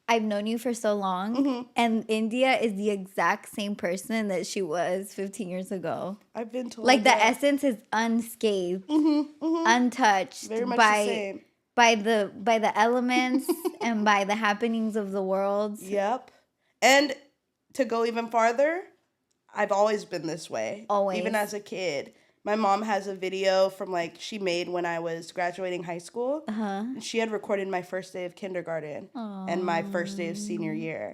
A: I've known you for so long, and India is the exact same person that she was 15 years ago.
B: I've been told
A: Like the
B: that.
A: essence is unscathed, untouched
B: Very much the
A: by
B: same.
A: by the elements and by the happenings of the world.
B: Yep. And to go even farther, I've always been this way.
A: Always.
B: Even as a kid. My mom has a video from like she made when I was graduating high school. And she had recorded my first day of kindergarten and my first day of senior year.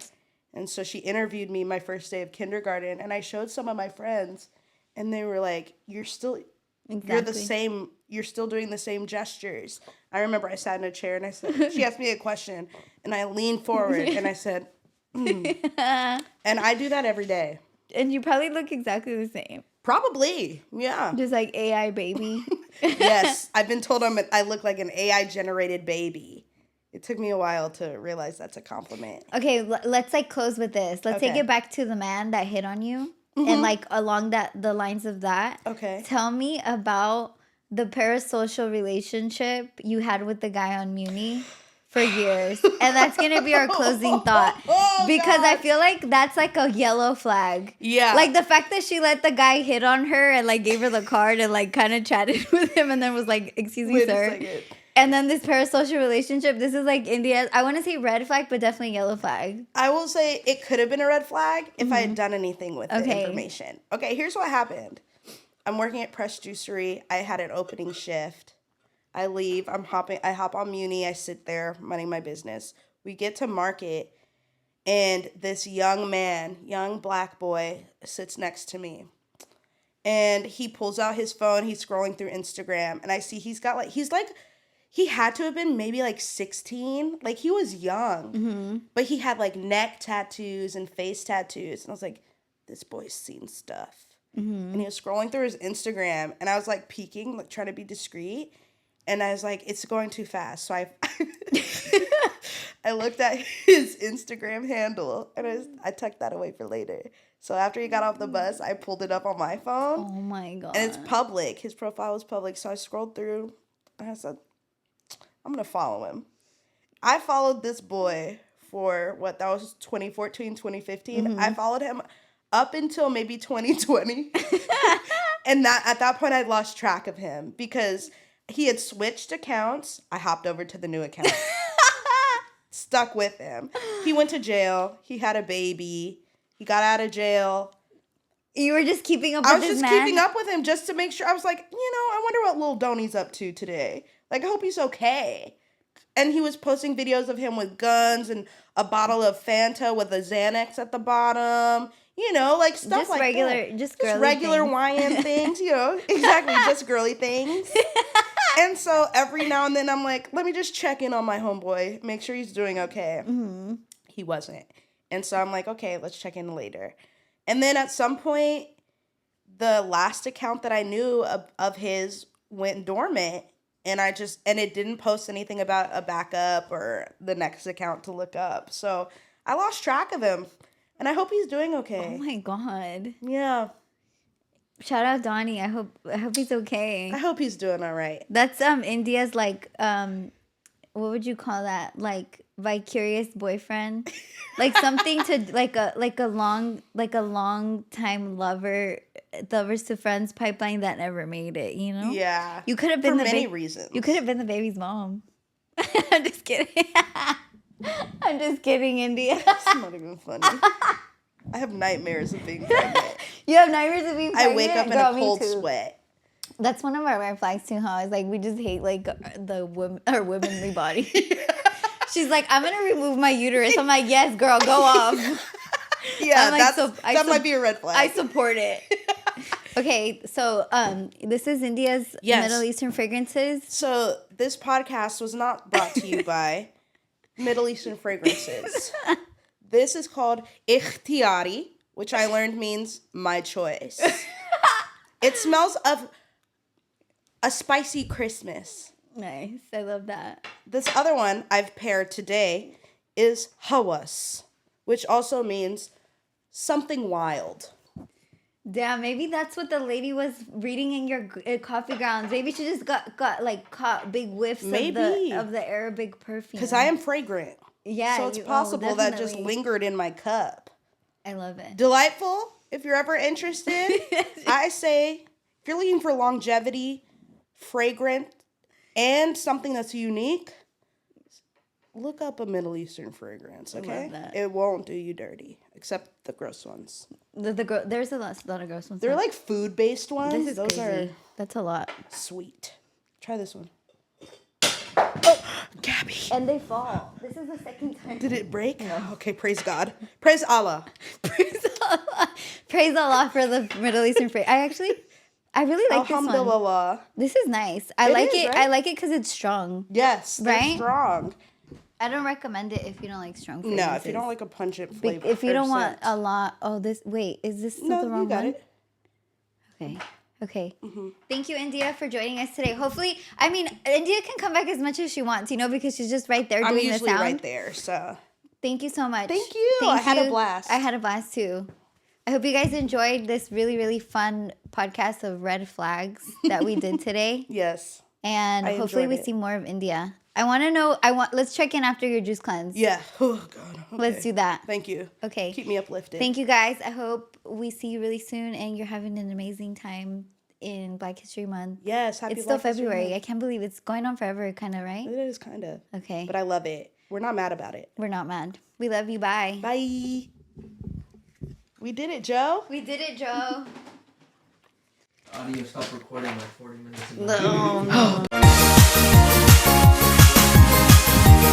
B: And so she interviewed me my first day of kindergarten, and I showed some of my friends, and they were like, you're the
A: Exactly.
B: same, you're still doing the same gestures. I remember I sat in a chair and I said, she asked me a question, and I leaned forward and I said, and I do that every day.
A: And you probably look exactly the same.
B: Probably, yeah.
A: Just like AI baby.
B: Yes, I've been told I look like an AI generated baby. It took me a while to realize that's a compliment.
A: Okay, let's like close with this. Let's take
B: Okay.
A: it back to the man that hit on you, and like along the lines of that.
B: Okay.
A: Tell me about the parasocial relationship you had with the guy on Muni for years, and that's gonna be our closing thought because I feel like that's like a yellow flag.
B: Yeah.
A: Like the fact that she let the guy hit on her and like gave her the card and like kind of chatted with him and then was like, "Excuse me,
B: Wait a
A: sir."
B: second.
A: And then this parasocial relationship, this is like India's, I want to say red flag, but definitely yellow flag.
B: I will say it could have been a red flag if I had done anything with the
A: Okay.
B: information. Okay, here's what happened. I'm working at Press Juicery. I had an opening shift. I leave. I hop on Muni. I sit there, minding my business. We get to market, and this young man, young black boy, sits next to me. And he pulls out his phone. He's scrolling through Instagram, and I see he had to have been maybe like 16. Like he was young, but he had like neck tattoos and face tattoos. And I was like, this boy's seen stuff. And he was scrolling through his Instagram, and I was like peeking, like trying to be discreet. And I was like, it's going too fast. So I looked at his Instagram handle, and I tucked that away for later. So after he got off the bus, I pulled it up on my phone.
A: Oh my God.
B: And it's public. His profile was public. So I scrolled through, and I said, I'm going to follow him. I followed this boy for that was 2014, 2015. I followed him up until maybe 2020. And at that point, I'd lost track of him because he had switched accounts. I hopped over to the new account. Stuck with him. He went to jail. He had a baby. He got out of jail.
A: You were just keeping up
B: I
A: with
B: was
A: this
B: just
A: man?
B: keeping up with him just to make sure. I was like, I wonder what Lil Donnie's up to today. Like, I hope he's okay. And he was posting videos of him with guns and a bottle of Fanta with a Xanax at the bottom. Like stuff
A: Just
B: like
A: regular,
B: that.
A: just girly
B: regular
A: things.
B: YN things, exactly, just girly things. And so every now and then I'm like, let me just check in on my homeboy, make sure he's doing okay. He wasn't. And so I'm like, okay, let's check in later. And then at some point, the last account that I knew of his went dormant, and it didn't post anything about a backup or the next account to look up. So I lost track of him, and I hope he's doing okay.
A: Oh my God.
B: Yeah,
A: Shout out Donnie. I hope he's okay.
B: I hope he's doing all right.
A: That's India's like what would you call that? Like vicarious boyfriend, like something to like a long time lovers to friends pipeline that never made it. You know?
B: Yeah.
A: You could have been
B: For
A: the
B: many reasons.
A: You could have been the baby's mom. I'm just kidding. I'm just kidding, India.
B: It's not even funny. I have nightmares of being pregnant.
A: You have nightmares of being
B: I
A: pregnant?
B: wake up in
A: Girl,
B: a
A: me
B: cold
A: too.
B: sweat.
A: That's one of our red flags too, huh? It's like we just hate like the our womanly body. She's like, I'm gonna remove my uterus. I'm like, yes, girl, go off.
B: Yeah,
A: I'm like,
B: that might be a red flag.
A: I support it. Okay, so this is India's
B: Yes.
A: Middle Eastern fragrances.
B: So this podcast was not brought to you by Middle Eastern fragrances. This is called Ikhtiyari, which I learned means my choice. It smells of a spicy Christmas.
A: Nice, I love that.
B: This other one I've paired today is Hawas, which also means something wild.
A: Damn, maybe that's what the lady was reading in your coffee grounds. Maybe she just got like caught big whiffs
B: Maybe.
A: of the Arabic perfume.
B: Because I am fragrant.
A: Yeah,
B: So it's possible that just
A: definitely.
B: lingered in my cup.
A: I love it.
B: Delightful, if you're ever interested. I say, if you're looking for longevity, fragrant, and something that's unique, look up a Middle Eastern fragrance, okay?
A: love that.
B: It won't do you dirty, except the gross ones.
A: There's a lot of gross ones.
B: They're
A: huh?
B: like food-based ones.
A: This is
B: Those
A: crazy.
B: are
A: That's a lot.
B: sweet. Try this one. Oh, Gabby.
A: And they fall. This is the second time.
B: Did it break? No. Okay, praise God. Praise Allah.
A: Praise Allah. Praise Allah for the Middle Eastern fragrance. I really like this one.
B: Alhamdulillah.
A: This is nice. I
B: It
A: like
B: is,
A: it.
B: right?
A: I like it because it's strong.
B: Yes, they're
A: Right?
B: strong.
A: I don't recommend it if you don't like strong
B: No,
A: fragrances.
B: if you don't like a pungent flavor.
A: If you don't
B: or
A: want
B: scent.
A: a lot. Oh, is this
B: No,
A: the wrong
B: you got
A: one?
B: it.
A: Okay. Thank you, India, for joining us today. Hopefully, I mean, India can come back as much as she wants, because she's just right there
B: I'm
A: doing the
B: usually
A: sound.
B: right there, so.
A: Thank you so much.
B: Thank you. I had a blast.
A: I had a blast too. I hope you guys enjoyed this really, really fun podcast of red flags that we did today.
B: Yes.
A: And
B: I
A: hopefully
B: enjoyed
A: we
B: it.
A: see more of India. I want to know, let's check in after your juice cleanse.
B: Yeah. Oh, God. Okay.
A: Let's do that.
B: Thank you.
A: Okay.
B: Keep me uplifted.
A: Thank you guys. I hope we see you really soon and you're having an amazing time in Black History Month.
B: Yes. Happy
A: It's still
B: Black History
A: February. I
B: Month.
A: can't believe it's going on forever, kind of, right?
B: It is kind of.
A: Okay.
B: But I love it. We're not mad about it.
A: We're not mad. We love you. Bye.
B: Bye. We did it, Joe.
A: We did it, Joe.
C: Audio stopped recording like 40 minutes ago.
A: No.